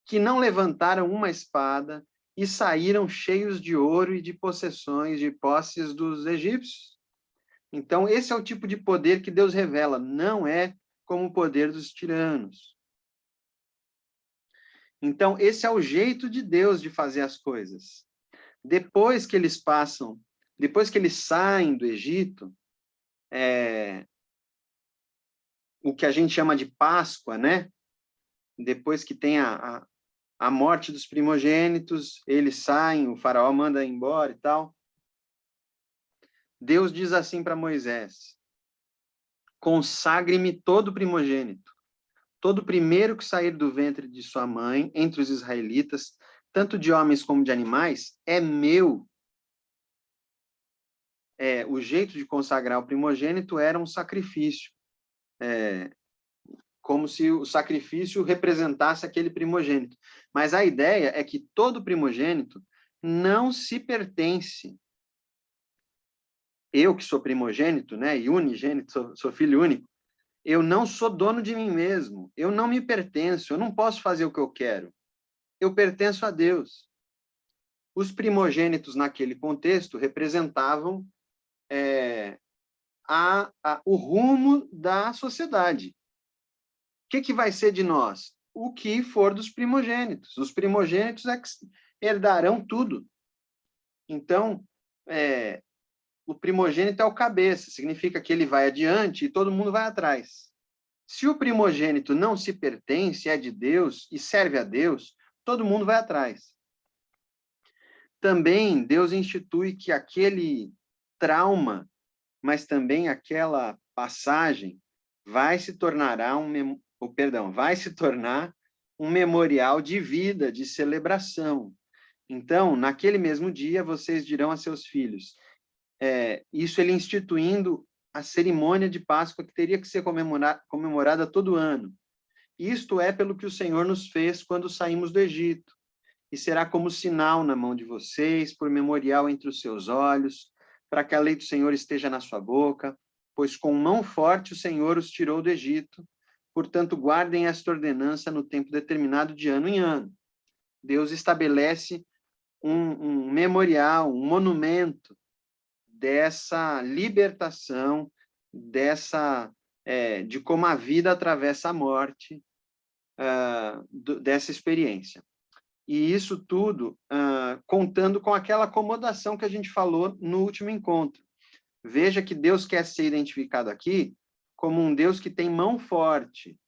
que não levantaram uma espada e saíram cheios de ouro e de possessões, de posses dos egípcios. Então, esse é o tipo de poder que Deus revela, não é como o poder dos tiranos. Então, esse é o jeito de Deus de fazer as coisas. Depois que eles saem do Egito, o que a gente chama de Páscoa, né? Depois que tem a morte dos primogênitos, eles saem, o faraó manda embora e tal. Deus diz assim para Moisés: consagre-me todo primogênito, todo primeiro que sair do ventre de sua mãe, entre os israelitas, tanto de homens como de animais, é meu. O jeito de consagrar o primogênito era um sacrifício, como se o sacrifício representasse aquele primogênito. Mas a ideia é que todo primogênito não se pertence. Eu, que sou primogênito, né, e unigênito, sou filho único, eu não sou dono de mim mesmo, eu não me pertenço, eu não posso fazer o que eu quero. Eu pertenço a Deus. Os primogênitos, naquele contexto, representavam o rumo da sociedade. O que vai ser de nós? O que for dos primogênitos. Os primogênitos é que herdarão tudo. Então, o primogênito é o cabeça, significa que ele vai adiante e todo mundo vai atrás. Se o primogênito não se pertence, é de Deus e serve a Deus, todo mundo vai atrás. Também Deus institui que aquele trauma, mas também aquela passagem vai se tornar um memorial de vida, de celebração. Então, naquele mesmo dia, vocês dirão a seus filhos, isso ele instituindo a cerimônia de Páscoa que teria que ser comemorada todo ano. Isto é pelo que o Senhor nos fez quando saímos do Egito, e será como sinal na mão de vocês, por memorial entre os seus olhos, para que a lei do Senhor esteja na sua boca, pois com mão forte o Senhor os tirou do Egito, portanto guardem esta ordenança no tempo determinado de ano em ano. Deus estabelece um memorial, um monumento dessa libertação, de como a vida atravessa a morte, dessa experiência. E isso tudo contando com aquela acomodação que a gente falou no último encontro. Veja que Deus quer ser identificado aqui como um Deus que tem mão forte.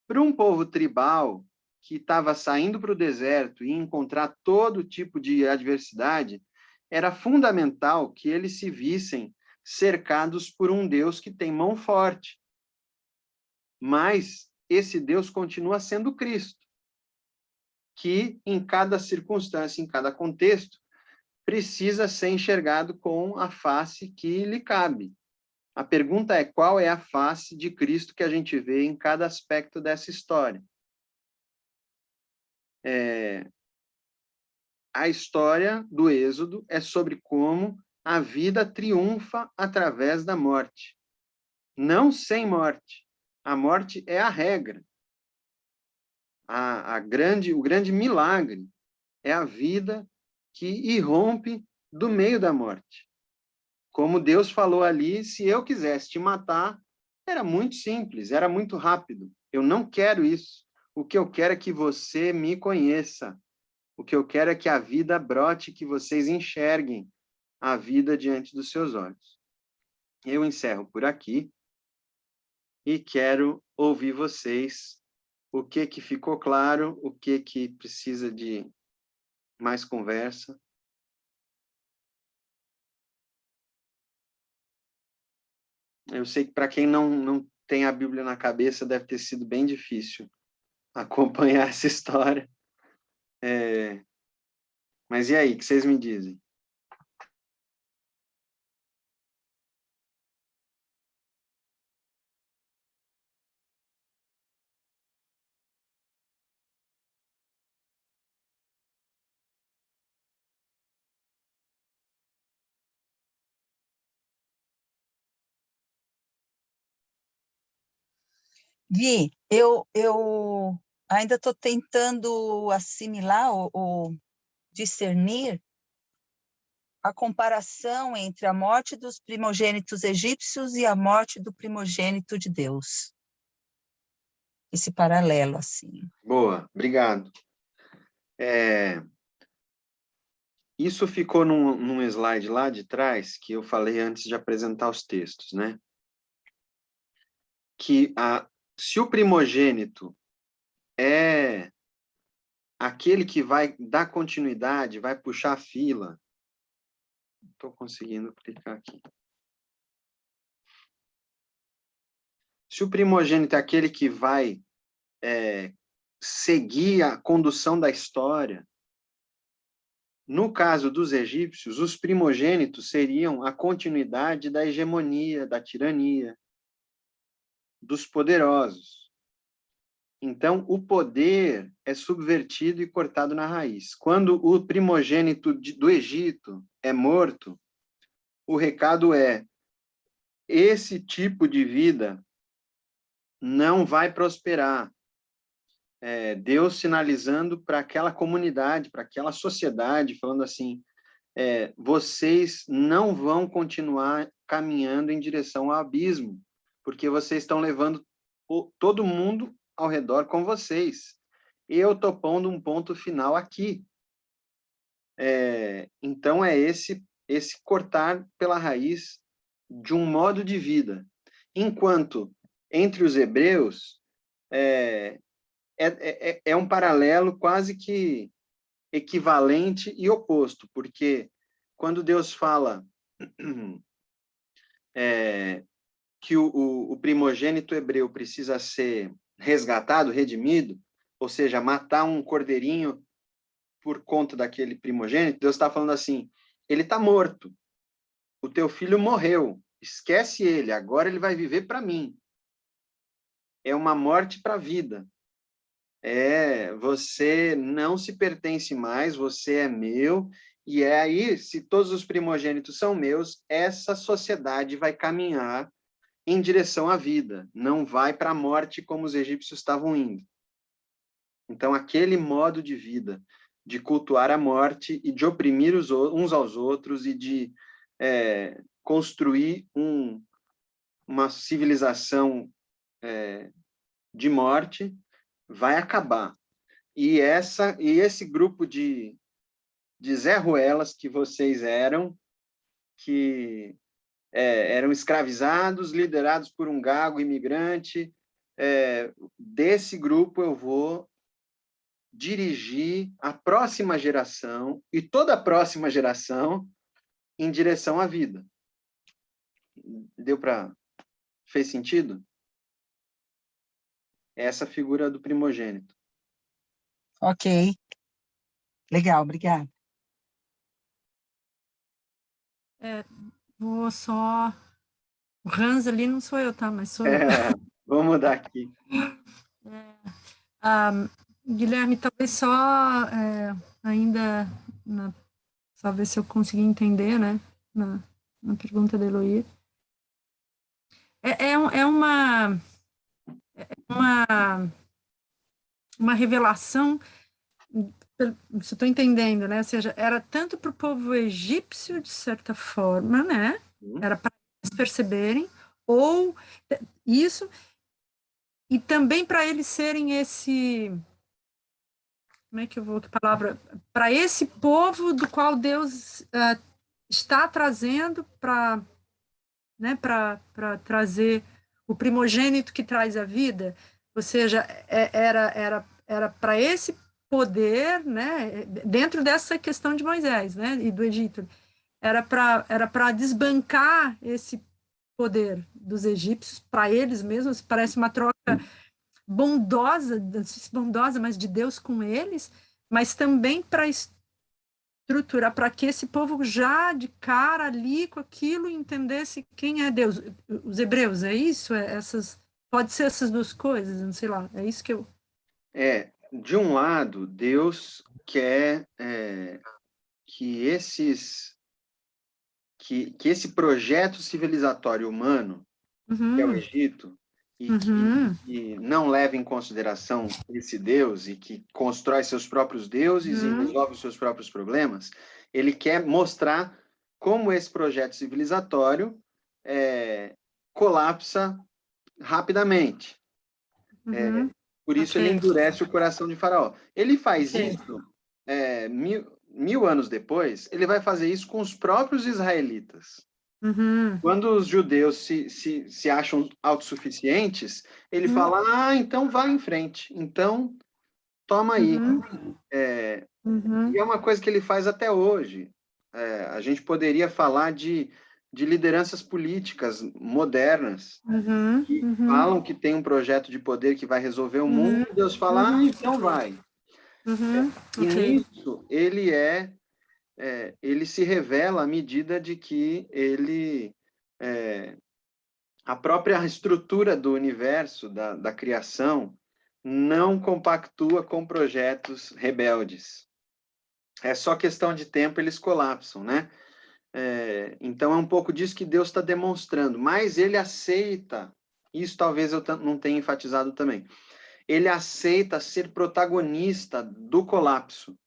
Para um povo tribal que estava saindo para o deserto e encontrar todo tipo de adversidade, era fundamental que eles se vissem cercados por um Deus que tem mão forte. Mas esse Deus continua sendo Cristo, que em cada circunstância, em cada contexto, precisa ser enxergado com a face que lhe cabe. A pergunta é: qual é a face de Cristo que a gente vê em cada aspecto dessa história? A história do Êxodo é sobre como a vida triunfa através da morte, não sem morte. A morte é a regra. O grande milagre é a vida que irrompe do meio da morte. Como Deus falou ali, se eu quisesse te matar, era muito simples, era muito rápido. Eu não quero isso. O que eu quero é que você me conheça. O que eu quero é que a vida brote, que vocês enxerguem a vida diante dos seus olhos. Eu encerro por aqui e quero ouvir vocês. O que ficou claro, o que precisa de mais conversa. Eu sei que para quem não tem a Bíblia na cabeça, deve ter sido bem difícil acompanhar essa história. Mas e aí, o que vocês me dizem? Gui, eu ainda estou tentando assimilar ou discernir a comparação entre a morte dos primogênitos egípcios e a morte do primogênito de Deus. Esse paralelo, assim. Boa, obrigado. Isso ficou num slide lá de trás, que eu falei antes de apresentar os textos, né? Que se o primogênito é aquele que vai dar continuidade, vai puxar a fila. Estou conseguindo clicar aqui. Se o primogênito é aquele que vai seguir a condução da história, no caso dos egípcios, os primogênitos seriam a continuidade da hegemonia, da tirania, dos poderosos. Então, o poder é subvertido e cortado na raiz. Quando o primogênito do Egito é morto, o recado é: esse tipo de vida não vai prosperar. Deus sinalizando para aquela comunidade, para aquela sociedade, falando assim: vocês não vão continuar caminhando em direção ao abismo, porque vocês estão levando todo mundo ao redor com vocês. Eu estou pondo um ponto final aqui. Então, é esse cortar pela raiz de um modo de vida. Enquanto, entre os hebreus, é um paralelo quase que equivalente e oposto, porque quando Deus fala que o primogênito hebreu precisa ser resgatado, redimido, ou seja, matar um cordeirinho por conta daquele primogênito, Deus está falando assim: ele está morto, o teu filho morreu, esquece ele, agora ele vai viver para mim. É uma morte para a vida. Você não se pertence mais, você é meu, e aí, se todos os primogênitos são meus, essa sociedade vai caminhar em direção à vida, não vai para a morte como os egípcios estavam indo. Então, aquele modo de vida, de cultuar a morte e de oprimir uns aos outros e de construir uma civilização de morte, vai acabar. E esse grupo de Zé Ruelas que vocês eram, que eram escravizados, liderados por um gago imigrante, desse grupo eu vou dirigir a próxima geração e toda a próxima geração em direção à vida. Fez sentido? Essa figura do primogênito. Ok. Legal, obrigada. Vou só O Hans ali não sou eu, tá? Mas sou eu. Vou mudar aqui. Guilherme, talvez só ainda, só ver se eu consegui entender, né? Na pergunta da Eloy. É uma revelação, se estou entendendo, né? Ou seja, era tanto para o povo egípcio, de certa forma, né? Era para eles perceberem, ou isso, e também para eles serem esse... Como é que eu vou, que palavra? Para esse povo do qual Deus está trazendo para, né, para trazer o primogênito que traz a vida, ou seja, era para esse poder, né, dentro dessa questão de Moisés, né, e do Egito, era para desbancar esse poder dos egípcios para eles mesmos. Parece uma troca bondosa, mas de Deus com eles, mas também para estruturar, para que esse povo já de cara ali com aquilo entendesse quem é Deus. Os hebreus, é isso? Pode ser essas duas coisas, não sei lá, é isso que eu... De um lado, Deus quer que esse projeto civilizatório humano, que é o Egito, e que não leva em consideração esse Deus e que constrói seus próprios deuses e resolve os seus próprios problemas, ele quer mostrar como esse projeto civilizatório colapsa rapidamente. Por isso ele endurece o coração de Faraó. Ele faz isso 1000 anos depois, ele vai fazer isso com os próprios israelitas. Quando os judeus se acham autossuficientes, ele fala, então vá em frente, então toma aí. E é uma coisa que ele faz até hoje. A gente poderia falar de lideranças políticas modernas, que falam que tem um projeto de poder que vai resolver o mundo, e Deus fala, então vai. E nisso, ele se revela à medida de que a própria estrutura do universo, da criação, não compactua com projetos rebeldes. É só questão de tempo, eles colapsam, né? Então, é um pouco disso que Deus está demonstrando, mas ele aceita, isso talvez eu não tenha enfatizado também, ele aceita ser protagonista do colapso.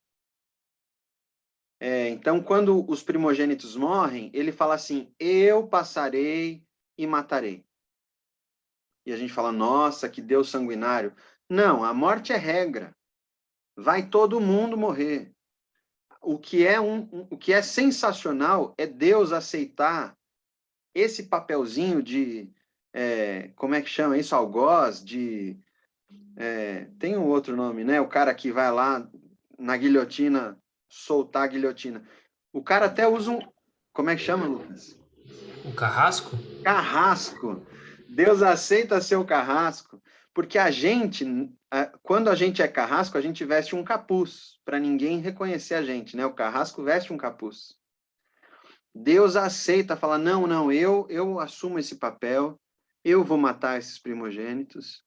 Então, quando os primogênitos morrem, ele fala assim, eu passarei e matarei. E a gente fala, nossa, que Deus sanguinário. Não, a morte é regra. Vai todo mundo morrer. O que é sensacional é Deus aceitar esse papelzinho de, como é que chama isso, algoz, tem um outro nome, né? O cara que vai lá na guilhotina, soltar a guilhotina. O cara até usa como é que chama, Lucas? O carrasco? Carrasco. Deus aceita ser o carrasco, porque a gente, quando a gente é carrasco, a gente veste um capuz, para ninguém reconhecer a gente, né? O carrasco veste um capuz. Deus aceita, fala, não, eu assumo esse papel, eu vou matar esses primogênitos,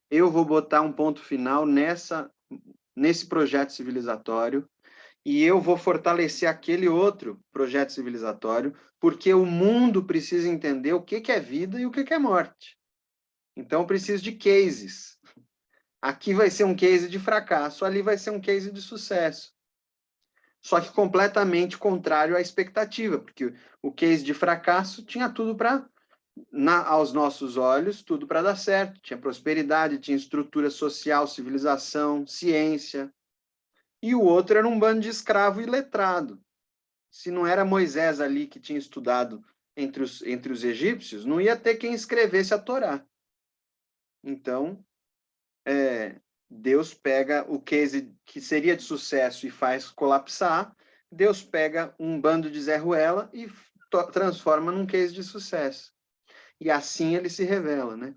eu vou botar um ponto final nesse projeto civilizatório, e eu vou fortalecer aquele outro projeto civilizatório, porque o mundo precisa entender o que é vida e o que é morte. Então, eu preciso de cases. Aqui vai ser um case de fracasso, ali vai ser um case de sucesso. Só que completamente contrário à expectativa, porque o case de fracasso tinha tudo para, aos nossos olhos, tudo para dar certo. Tinha prosperidade, tinha estrutura social, civilização, ciência. E o outro era um bando de escravo iletrado. Se não era Moisés ali que tinha estudado entre os egípcios, não ia ter quem escrevesse a Torá. Então, Deus pega o case que seria de sucesso e faz colapsar, Deus pega um bando de Zé Ruela e transforma num case de sucesso. E assim ele se revela, né?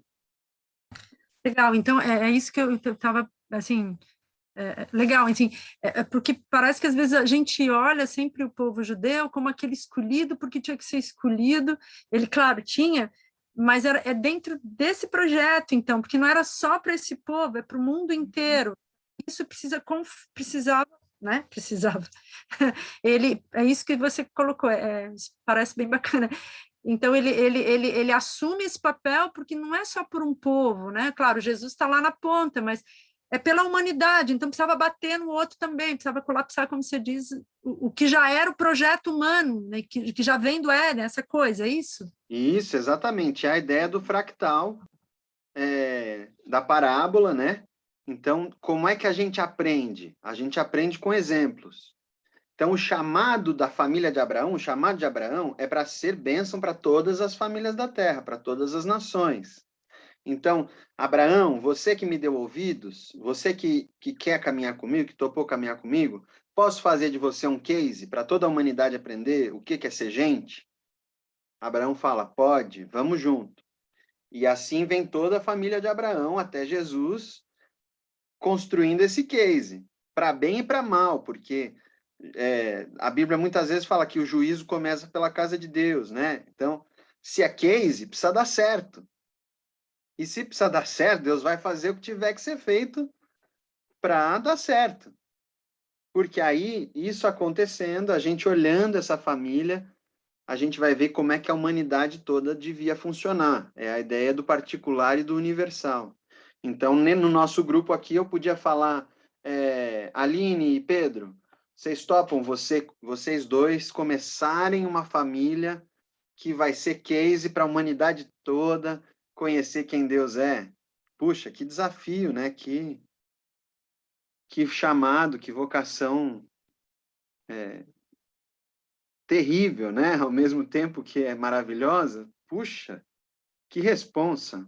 Legal, então é isso que eu estava, assim... legal, assim, porque parece que às vezes a gente olha sempre o povo judeu como aquele escolhido, porque tinha que ser escolhido. Ele, claro, tinha mas é dentro desse projeto, então, porque não era só para esse povo, é para o mundo inteiro. Isso precisava, né? Precisava. É isso que você colocou, parece bem bacana. Então, ele assume esse papel porque não é só por um povo, né? Claro, Jesus está lá na ponta, mas é pela humanidade, então precisava bater no outro também, precisava colapsar, como você diz, o que já era o projeto humano, né? que já vem do Éden, essa coisa, é isso? Isso, exatamente. É a ideia do fractal, da parábola, né? Então, como é que a gente aprende? A gente aprende com exemplos. Então, o chamado da família de Abraão, o chamado de Abraão é para ser bênção para todas as famílias da terra, para todas as nações. Então, Abraão, você que me deu ouvidos, você que quer caminhar comigo, que topou caminhar comigo, posso fazer de você um case para toda a humanidade aprender o que é ser gente? Abraão fala, pode, vamos junto. E assim vem toda a família de Abraão até Jesus construindo esse case, para bem e para mal, porque a Bíblia muitas vezes fala que o juízo começa pela casa de Deus, né? Então, se é case, precisa dar certo. E se precisar dar certo, Deus vai fazer o que tiver que ser feito para dar certo. Porque aí, isso acontecendo, a gente olhando essa família, a gente vai ver como é que a humanidade toda devia funcionar. É a ideia do particular e do universal. Então, no nosso grupo aqui, eu podia falar, Aline e Pedro, vocês topam vocês dois começarem uma família que vai ser case para a humanidade toda conhecer quem Deus é? Puxa, que desafio, né? Que chamado, que vocação terrível, né? Ao mesmo tempo que é maravilhosa. Puxa, que responsa.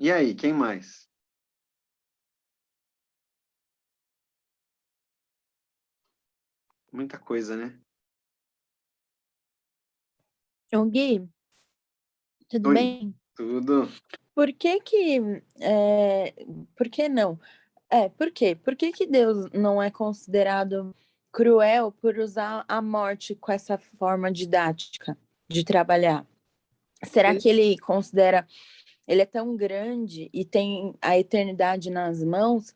E aí, quem mais? Muita coisa, né? Ô, Gui, tudo Oi, bem? tudo. Por que por que não? Por quê? Por que que Deus não é considerado cruel por usar a morte com essa forma didática de trabalhar? Será que ele é tão grande e tem a eternidade nas mãos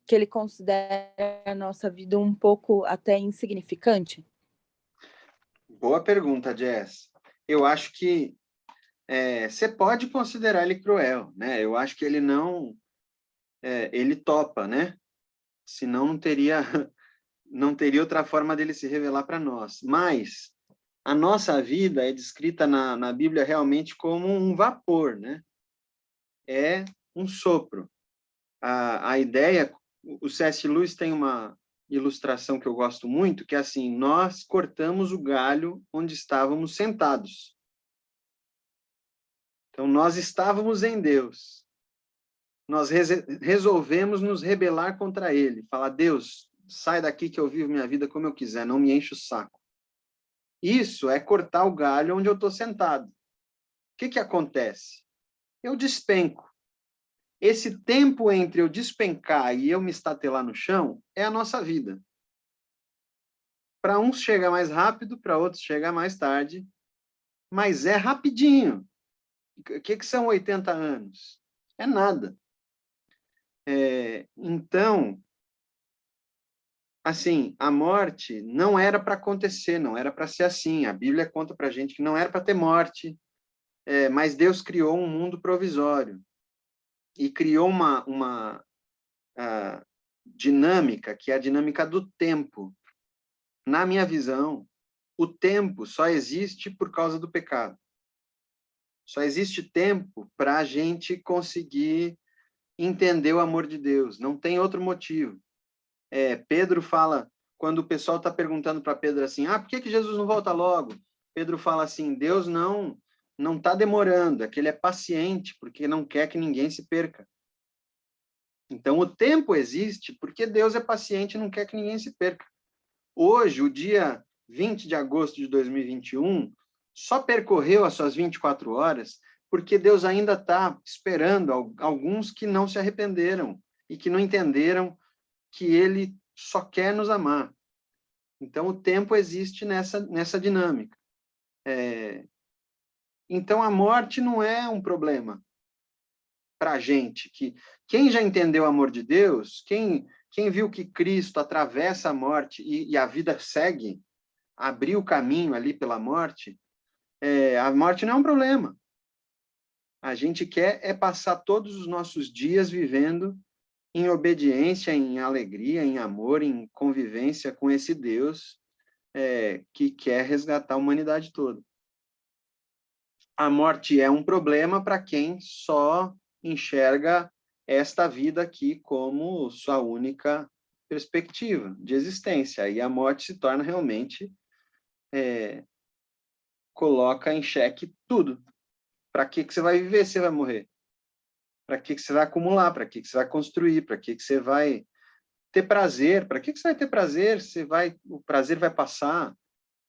que ele considera a nossa vida um pouco até insignificante? Boa pergunta, Jess. Eu acho que você pode considerar ele cruel, né? Eu acho que ele não... ele topa, né? Senão não teria outra forma dele se revelar para nós. Mas a nossa vida é descrita na Bíblia realmente como um vapor, né? É um sopro. A ideia, o C.S. Lewis tem uma ilustração que eu gosto muito, que é assim, nós cortamos o galho onde estávamos sentados. Então, nós estávamos em Deus. Nós resolvemos nos rebelar contra ele. Falar, Deus, sai daqui que eu vivo minha vida como eu quiser, não me enche o saco. Isso é cortar o galho onde eu estou sentado. O que acontece? Eu despenco. Esse tempo entre eu despencar e eu me estatelar no chão é a nossa vida. Para uns chega mais rápido, para outros chega mais tarde, mas é rapidinho. O que são 80 anos? É nada. Então, assim, a morte não era para acontecer, não era para ser assim. A Bíblia conta para a gente que não era para ter morte, mas Deus criou um mundo provisório e criou uma dinâmica, que é a dinâmica do tempo. Na minha visão, o tempo só existe por causa do pecado. Só existe tempo para a gente conseguir entender o amor de Deus. Não tem outro motivo. Pedro fala, quando o pessoal está perguntando para Pedro assim, por que Jesus não volta logo? Pedro fala assim, Deus não está demorando, é que ele é paciente, porque não quer que ninguém se perca. Então, o tempo existe porque Deus é paciente e não quer que ninguém se perca. Hoje, o dia 20 de agosto de 2021, só percorreu as suas 24 horas porque Deus ainda está esperando alguns que não se arrependeram e que não entenderam que ele só quer nos amar. Então, o tempo existe nessa dinâmica. Então, a morte não é um problema para a gente. Quem já entendeu o amor de Deus, quem viu que Cristo atravessa a morte e a vida segue, abriu o caminho ali pela morte, a morte não é um problema. A gente quer passar todos os nossos dias vivendo em obediência, em alegria, em amor, em convivência com esse Deus que quer resgatar a humanidade toda. A morte é um problema para quem só enxerga esta vida aqui como sua única perspectiva de existência. Aí a morte se torna realmente, coloca em xeque tudo. Para que você vai viver se você vai morrer? Para que você vai acumular? Para que você vai construir? Para que você vai ter prazer? Para que você vai ter prazer? O prazer vai passar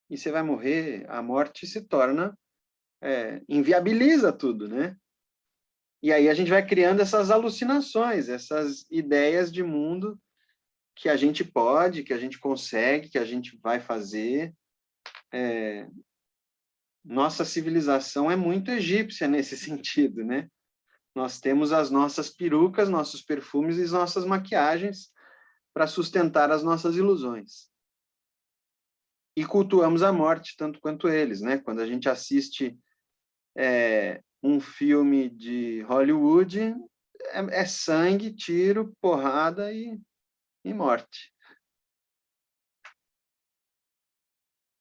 e você vai morrer. A morte se torna, inviabiliza tudo, né? E aí a gente vai criando essas alucinações, essas ideias de mundo que a gente pode, que a gente consegue, que a gente vai fazer. Nossa civilização é muito egípcia nesse sentido, né? Nós temos as nossas perucas, nossos perfumes e nossas maquiagens para sustentar as nossas ilusões. E cultuamos a morte tanto quanto eles, né? Quando a gente assiste um filme de Hollywood, é sangue, tiro, porrada e morte.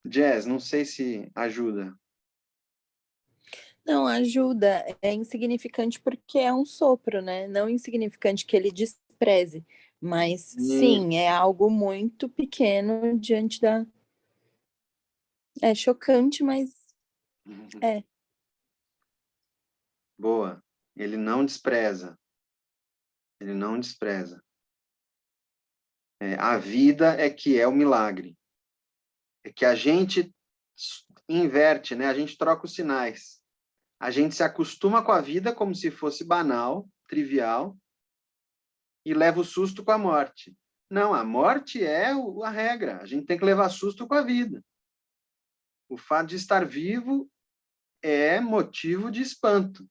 Jazz, não sei se ajuda. Não, ajuda. É insignificante porque é um sopro, né? Não insignificante que ele despreze. Mas, sim, é algo muito pequeno diante da... É chocante, mas é. Boa. Ele não despreza. Ele não despreza. A vida é que é o milagre. É que a gente inverte, né? A gente troca os sinais. A gente se acostuma com a vida como se fosse banal, trivial, e leva o susto com a morte. Não, a morte é a regra. A gente tem que levar susto com a vida. O fato de estar vivo é motivo de espanto.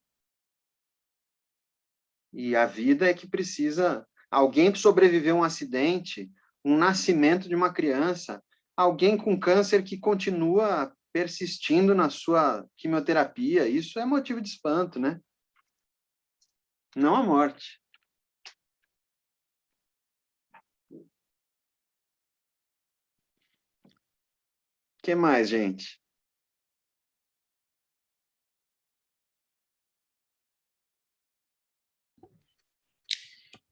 E a vida é que precisa... Alguém sobreviveu a um acidente, um nascimento de uma criança, alguém com câncer que continua persistindo na sua quimioterapia, isso é motivo de espanto, né? Não a morte. O que mais, gente?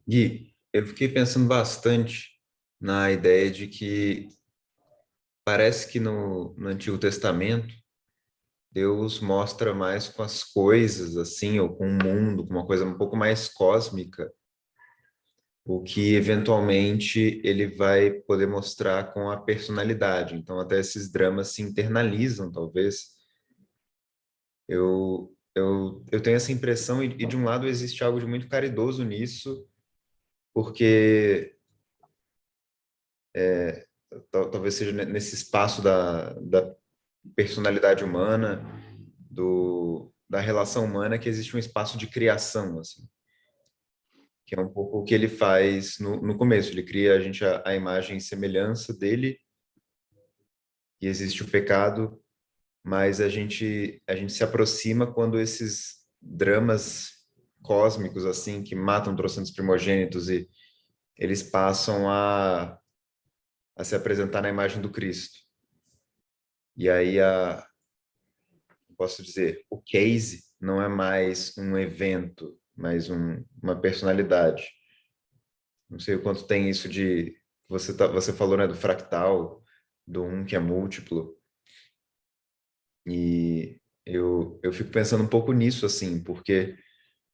Gui, eu fiquei pensando bastante na ideia de que parece que no Antigo Testamento Deus mostra mais com as coisas, assim, ou com o mundo, com uma coisa um pouco mais cósmica, o que eventualmente ele vai poder mostrar com a personalidade. Então, até esses dramas se internalizam, talvez. Eu tenho essa impressão, e de um lado existe algo de muito caridoso nisso, porque talvez seja nesse espaço da personalidade humana, da relação humana, que existe um espaço de criação, assim, que é um pouco o que ele faz no começo. Ele cria a imagem e semelhança dele, e existe o pecado, mas a gente se aproxima quando esses dramas cósmicos, assim, que matam trocentos primogênitos, e eles passam a se apresentar na imagem do Cristo. E aí posso dizer, o case não é mais um evento, mas uma personalidade. Não sei o quanto tem isso de... Você falou, né, do fractal, do um que é múltiplo. E eu fico pensando um pouco nisso, assim, porque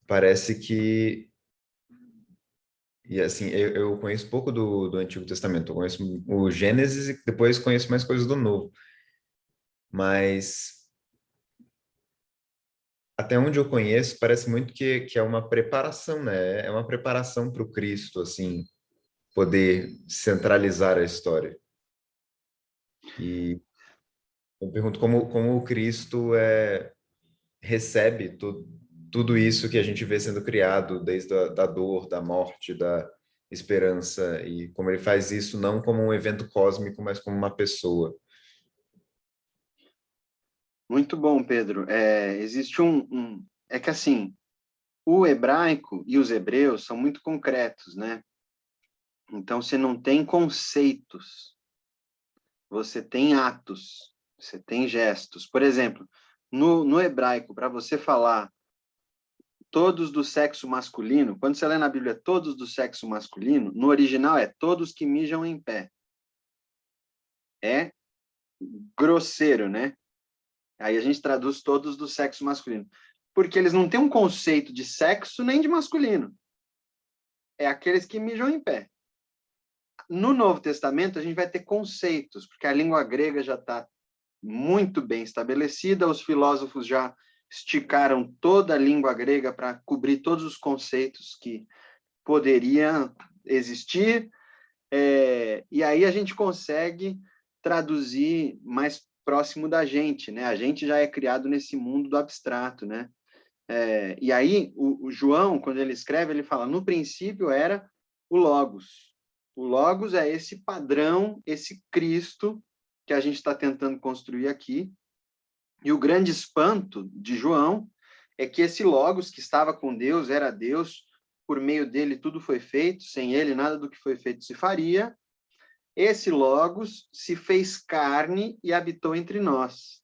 parece que... E assim, eu conheço pouco do Antigo Testamento. Eu conheço o Gênesis e depois conheço mais coisas do Novo. Mas até onde eu conheço, parece muito que é uma preparação, né? É uma preparação para o Cristo, assim, poder centralizar a história. E eu pergunto como o Cristo recebe tudo isso que a gente vê sendo criado, desde da dor, da morte, da esperança, e como ele faz isso não como um evento cósmico, mas como uma pessoa. Muito bom, Pedro. Existe É que assim, o hebraico e os hebreus são muito concretos, né? Então, você não tem conceitos, você tem atos, você tem gestos. Por exemplo, no hebraico, para você falar todos do sexo masculino, quando você lê na Bíblia todos do sexo masculino, no original é todos que mijam em pé. É grosseiro, né? Aí a gente traduz todos do sexo masculino. Porque eles não têm um conceito de sexo nem de masculino. É aqueles que mijam em pé. No Novo Testamento, a gente vai ter conceitos, porque a língua grega já está muito bem estabelecida, os filósofos já esticaram toda a língua grega para cobrir todos os conceitos que poderiam existir, e aí a gente consegue traduzir mais próximo da gente, né? A gente já é criado nesse mundo do abstrato, né? E aí o João, quando ele escreve, ele fala, no princípio era o Logos. O Logos é esse padrão, esse Cristo que a gente está tentando construir aqui. E o grande espanto de João é que esse Logos, que estava com Deus, era Deus, por meio dele tudo foi feito, sem ele nada do que foi feito se faria. Esse Logos se fez carne e habitou entre nós.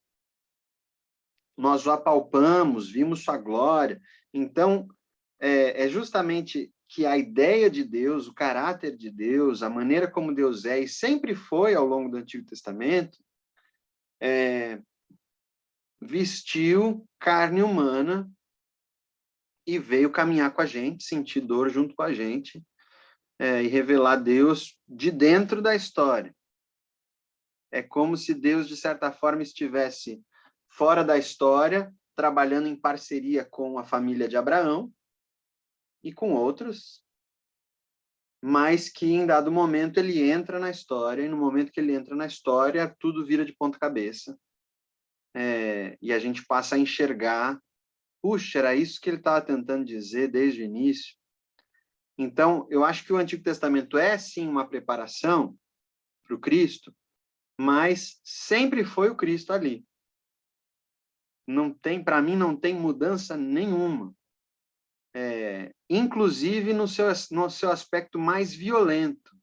Nós o apalpamos, vimos sua glória. Então, é justamente que a ideia de Deus, o caráter de Deus, a maneira como Deus é, e sempre foi ao longo do Antigo Testamento, vestiu carne humana e veio caminhar com a gente, sentir dor junto com a gente, e revelar Deus de dentro da história. É como se Deus, de certa forma, estivesse fora da história, trabalhando em parceria com a família de Abraão e com outros, mas que em dado momento ele entra na história, e no momento que ele entra na história, tudo vira de ponta cabeça. E a gente passa a enxergar, puxa, era isso que ele estava tentando dizer desde o início. Então, eu acho que o Antigo Testamento é, sim, uma preparação para o Cristo, mas sempre foi o Cristo ali. Para mim, não tem mudança nenhuma. Inclusive no seu aspecto mais violento,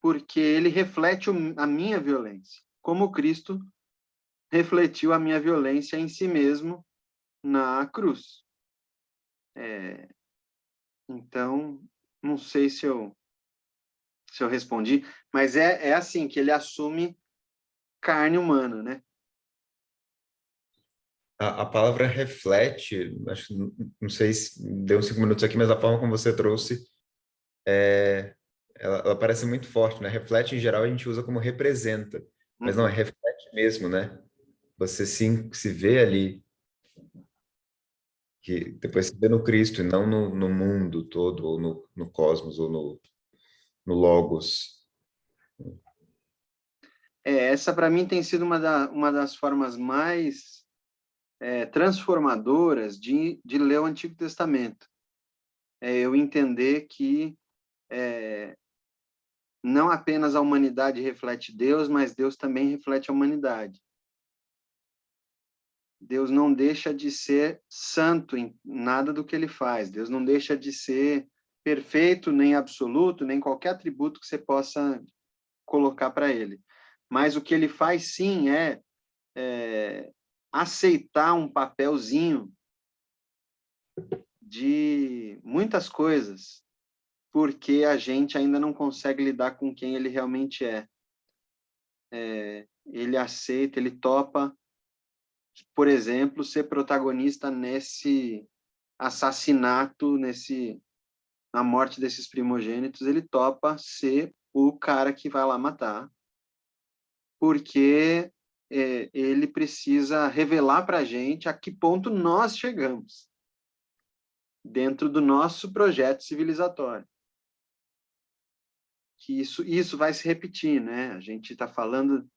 porque ele reflete a minha violência, como Cristo refletiu a minha violência em si mesmo na cruz. Então, não sei se eu respondi, mas é assim, que ele assume carne humana, né? A palavra reflete, acho que não sei se deu 5 minutos aqui, mas a forma como você trouxe, ela parece muito forte, né? Reflete, em geral, a gente usa como representa, mas não, é reflete mesmo, né? Você se vê ali, que depois se vê no Cristo e não no mundo todo, ou no cosmos, ou no Logos. Essa, para mim, tem sido uma das formas mais transformadoras de ler o Antigo Testamento. Eu entender que não apenas a humanidade reflete Deus, mas Deus também reflete a humanidade. Deus não deixa de ser santo em nada do que ele faz. Deus não deixa de ser perfeito, nem absoluto, nem qualquer atributo que você possa colocar para ele. Mas o que ele faz, sim, é aceitar um papelzinho de muitas coisas, porque a gente ainda não consegue lidar com quem ele realmente é. Ele aceita, ele topa, por exemplo, ser protagonista nesse assassinato, na morte desses primogênitos, ele topa ser o cara que vai lá matar, porque ele precisa revelar para a gente a que ponto nós chegamos dentro do nosso projeto civilizatório. Que isso vai se repetir, né? A gente está falando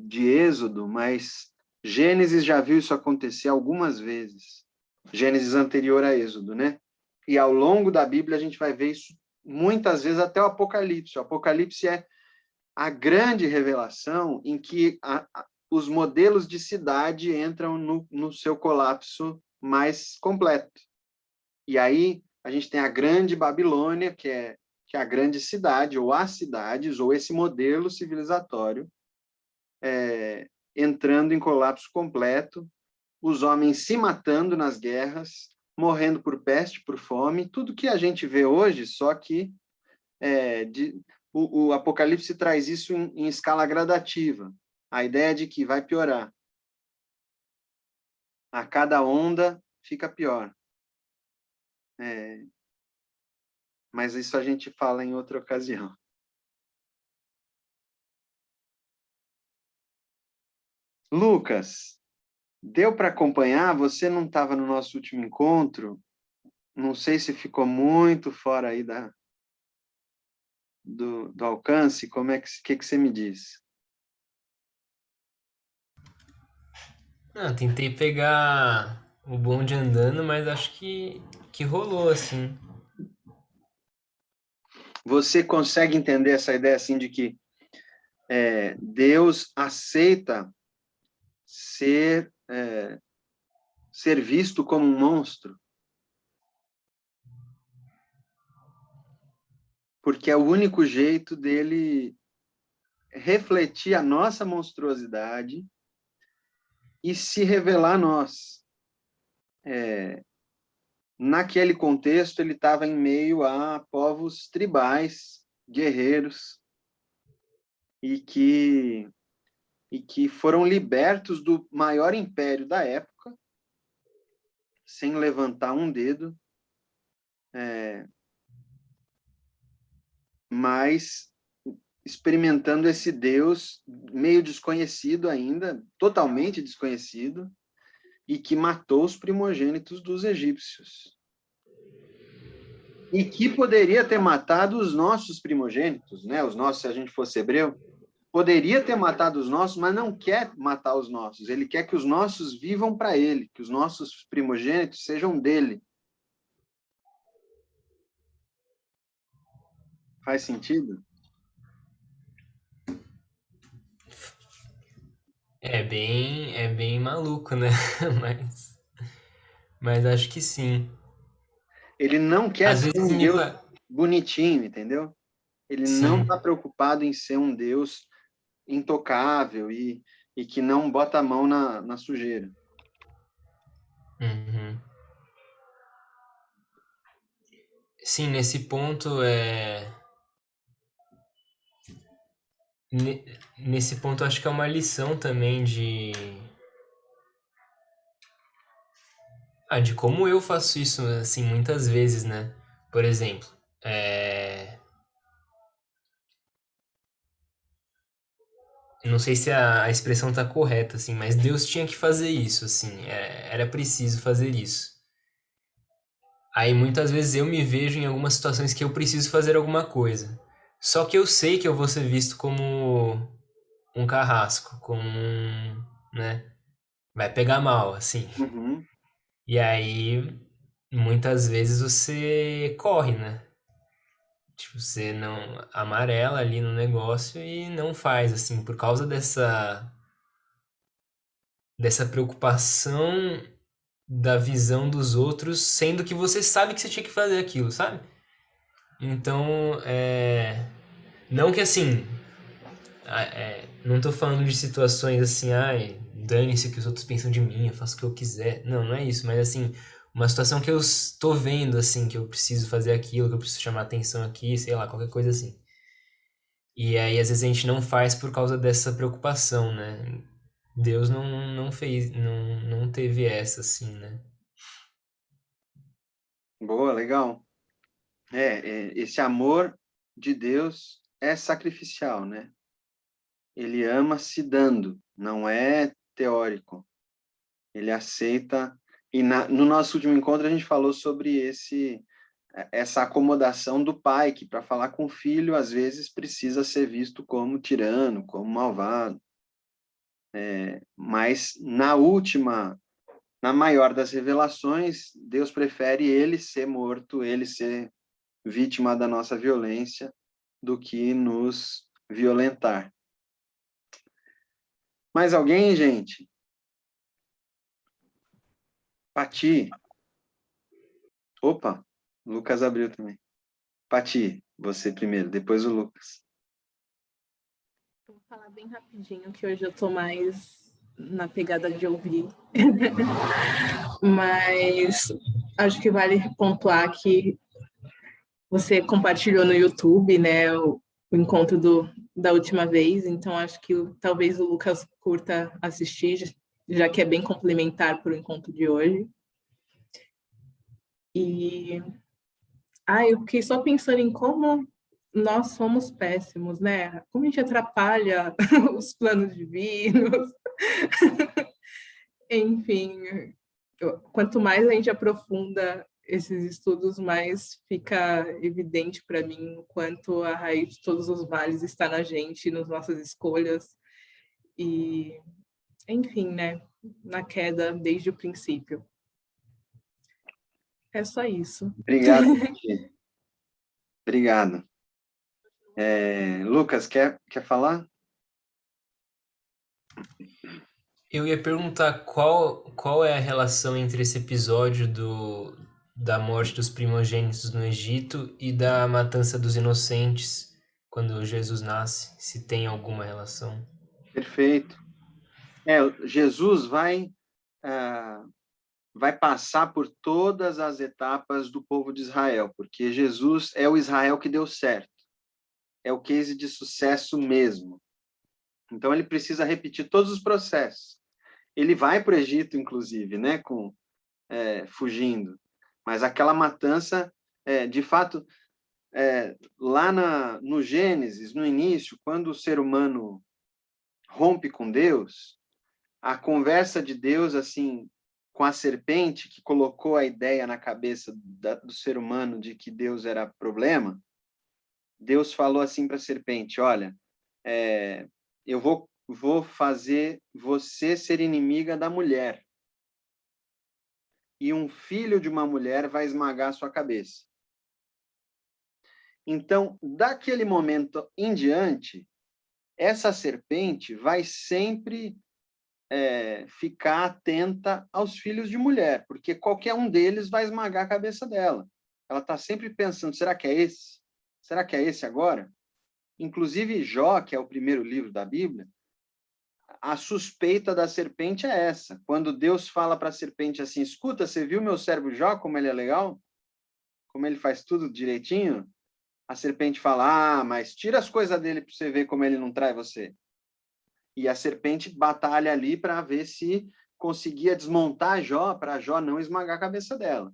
de Êxodo, mas Gênesis já viu isso acontecer algumas vezes. Gênesis anterior a Êxodo, né? E ao longo da Bíblia a gente vai ver isso muitas vezes até o Apocalipse. O Apocalipse é a grande revelação em que os modelos de cidade entram no seu colapso mais completo. E aí a gente tem a grande Babilônia, que é a grande cidade, ou as cidades, ou esse modelo civilizatório, entrando em colapso completo, os homens se matando nas guerras, morrendo por peste, por fome, tudo que a gente vê hoje, só que o Apocalipse traz isso em escala gradativa. A ideia de que vai piorar. A cada onda fica pior. Mas isso a gente fala em outra ocasião. Lucas, deu para acompanhar? Você não estava no nosso último encontro? Não sei se ficou muito fora aí do alcance. Como é que você me diz? Não, tentei pegar o bonde andando, mas acho que rolou, assim. Você consegue entender essa ideia assim de que Deus aceita ser visto como um monstro? Porque é o único jeito dele refletir a nossa monstruosidade e se revelar a nós. Naquele contexto, ele estava em meio a povos tribais, guerreiros, e que foram libertos do maior império da época, sem levantar um dedo, mas experimentando esse Deus meio desconhecido ainda, totalmente desconhecido, e que matou os primogênitos dos egípcios. E que poderia ter matado os nossos primogênitos, né? Os nossos, se a gente fosse hebreu, poderia ter matado os nossos, mas não quer matar os nossos. Ele quer que os nossos vivam para ele, que os nossos primogênitos sejam dele. Faz sentido? É bem maluco, né? Mas acho que sim. Ele não quer Às ser vezes um Deus bonitinho, entendeu? Ele não Sim. está preocupado em ser um Deus intocável e que não bota a mão na sujeira. Uhum. Sim, nesse ponto nesse ponto acho que é uma lição também de como eu faço isso assim muitas vezes, né? Por exemplo, não sei se a expressão tá correta assim, mas Deus tinha que fazer isso assim, era preciso fazer isso. Aí muitas vezes eu me vejo em algumas situações que eu preciso fazer alguma coisa. Só que eu sei que eu vou ser visto como um carrasco, como né? Vai pegar mal, assim. Uhum. E aí, muitas vezes você corre, né? Tipo, você não amarela ali no negócio e não faz, assim, por causa dessa preocupação da visão dos outros, sendo que você sabe que você tinha que fazer aquilo, sabe? Então, não que assim, não tô falando de situações assim, ai, dane-se o que os outros pensam de mim, eu faço o que eu quiser. Não, não é isso, mas assim, uma situação que eu estou vendo, assim, que eu preciso fazer aquilo, que eu preciso chamar atenção aqui, sei lá, qualquer coisa assim. E aí, às vezes, a gente não faz por causa dessa preocupação, né? Deus não fez, não teve essa, assim, né? Boa, legal. Esse amor de Deus é sacrificial, né? Ele ama se dando, não é teórico. Ele aceita. E no nosso último encontro a gente falou sobre essa acomodação do pai, que para falar com o filho, às vezes precisa ser visto como tirano, como malvado. Mas na maior das revelações, Deus prefere ele ser morto, ele ser vítima da nossa violência, do que nos violentar. Mais alguém, gente? Pati. Opa, Lucas abriu também. Pati, você primeiro, depois o Lucas. Vou falar bem rapidinho, que hoje eu tô mais na pegada de ouvir. Mas acho que vale pontuar que você compartilhou no YouTube, né, o encontro da última vez, então acho que talvez o Lucas curta assistir, já que é bem complementar para o encontro de hoje. E eu fiquei só pensando em como nós somos péssimos, né? Como a gente atrapalha os planos divinos. Enfim, quanto mais a gente aprofunda esses estudos, mais fica evidente para mim o quanto a raiz de todos os males está na gente, nas nossas escolhas. E, enfim, né? Na queda desde o princípio. É só isso. Obrigado, Pati. Obrigado. Lucas, quer falar? Eu ia perguntar qual é a relação entre esse episódio da morte dos primogênitos no Egito e da matança dos inocentes quando Jesus nasce, se tem alguma relação. Perfeito. Jesus vai passar por todas as etapas do povo de Israel, porque Jesus é o Israel que deu certo. É o case de sucesso mesmo. Então, ele precisa repetir todos os processos. Ele vai para o Egito, inclusive, né, fugindo. Mas aquela matança, de fato, lá no Gênesis, no início, quando o ser humano rompe com Deus, a conversa de Deus, assim, com a serpente, que colocou a ideia na cabeça do ser humano de que Deus era problema, Deus falou assim para a serpente: olha, eu vou fazer você ser inimiga da mulher. E um filho de uma mulher vai esmagar a sua cabeça. Então, daquele momento em diante, essa serpente vai sempre ficar atenta aos filhos de mulher, porque qualquer um deles vai esmagar a cabeça dela. Ela está sempre pensando, será que é esse? Será que é esse agora? Inclusive, Jó, que é o primeiro livro da Bíblia, a suspeita da serpente é essa. Quando Deus fala para a serpente assim, escuta, você viu meu servo Jó, como ele é legal? Como ele faz tudo direitinho? A serpente fala, mas tira as coisas dele para você ver como ele não trai você. E a serpente batalha ali para ver se conseguia desmontar Jó, para Jó não esmagar a cabeça dela.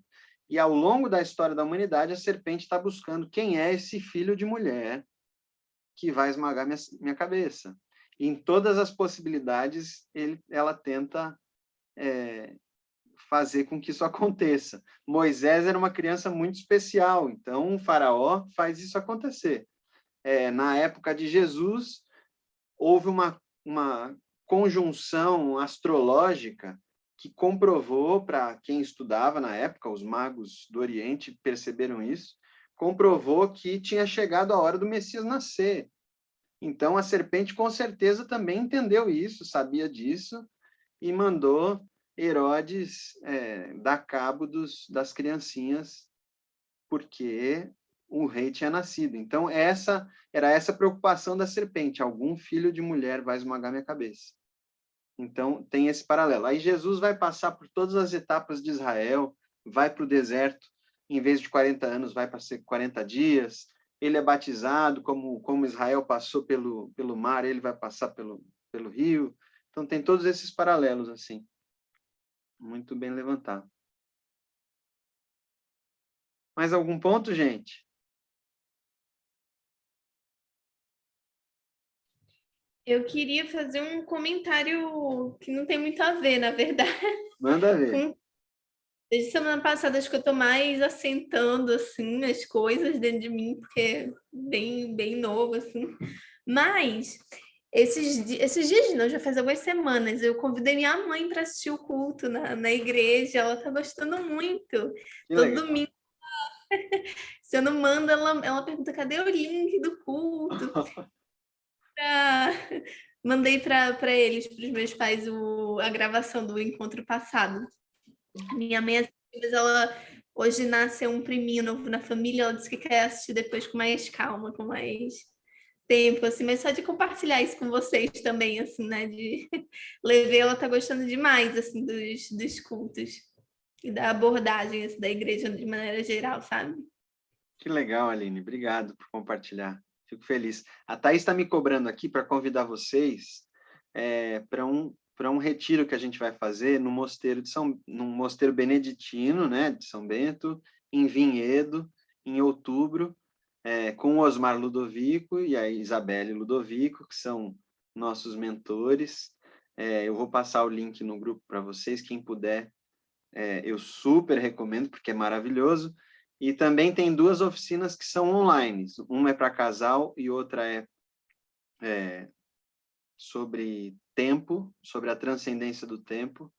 E ao longo da história da humanidade, a serpente está buscando quem é esse filho de mulher que vai esmagar minha cabeça. E em todas as possibilidades, ela tenta fazer com que isso aconteça. Moisés era uma criança muito especial, então o faraó faz isso acontecer. Na época de Jesus, houve uma conjunção astrológica que comprovou, para quem estudava na época, os magos do Oriente perceberam isso, comprovou que tinha chegado a hora do Messias nascer. Então, a serpente, com certeza, também entendeu isso, sabia disso, e mandou Herodes dar cabo das criancinhas, porque o rei tinha nascido. Então, era essa a preocupação da serpente: algum filho de mulher vai esmagar minha cabeça. Então, tem esse paralelo. Aí Jesus vai passar por todas as etapas de Israel, vai para o deserto, em vez de 40 anos, vai para ser 40 dias. Ele é batizado, como Israel passou pelo mar, ele vai passar pelo rio. Então, tem todos esses paralelos, assim. Muito bem levantado. Mais algum ponto, gente? Eu queria fazer um comentário que não tem muito a ver, na verdade. Manda ver. Desde semana passada, acho que eu estou mais assentando, assim, as coisas dentro de mim, porque é bem, bem novo, assim. Mas Esses dias não, já faz algumas semanas, eu convidei minha mãe para assistir o culto na igreja, ela tá gostando muito. Que Todo legal. domingo, se eu não mando, ela pergunta, cadê o link do culto? Mandei para eles, para os meus pais, a gravação do encontro passado. Minha mãe, mas ela hoje nasceu um priminho novo na família, ela disse que quer assistir depois com mais calma, com mais tempo, assim, mas só de compartilhar isso com vocês também, assim, né, de Levei, ela tá gostando demais, assim, dos cultos e da abordagem, assim, da igreja de maneira geral, sabe? Que legal, Aline. Obrigado por compartilhar. Fico feliz. A Thaís está me cobrando aqui para convidar vocês para um retiro que a gente vai fazer no mosteiro num mosteiro beneditino, né, de São Bento, em Vinhedo, em outubro, com o Osmar Ludovico e a Isabelle Ludovico, que são nossos mentores. Eu vou passar o link no grupo para vocês, quem puder, eu super recomendo, porque é maravilhoso. E também tem 2 oficinas que são online. Uma é para casal e outra é sobre tempo, sobre a transcendência do tempo,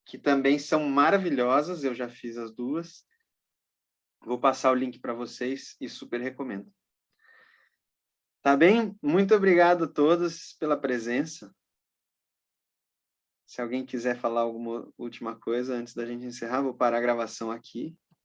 que também são maravilhosas, eu já fiz as 2. Vou passar o link para vocês e super recomendo. Tá bem? Muito obrigado a todos pela presença. Se alguém quiser falar alguma última coisa antes da gente encerrar, vou parar a gravação aqui.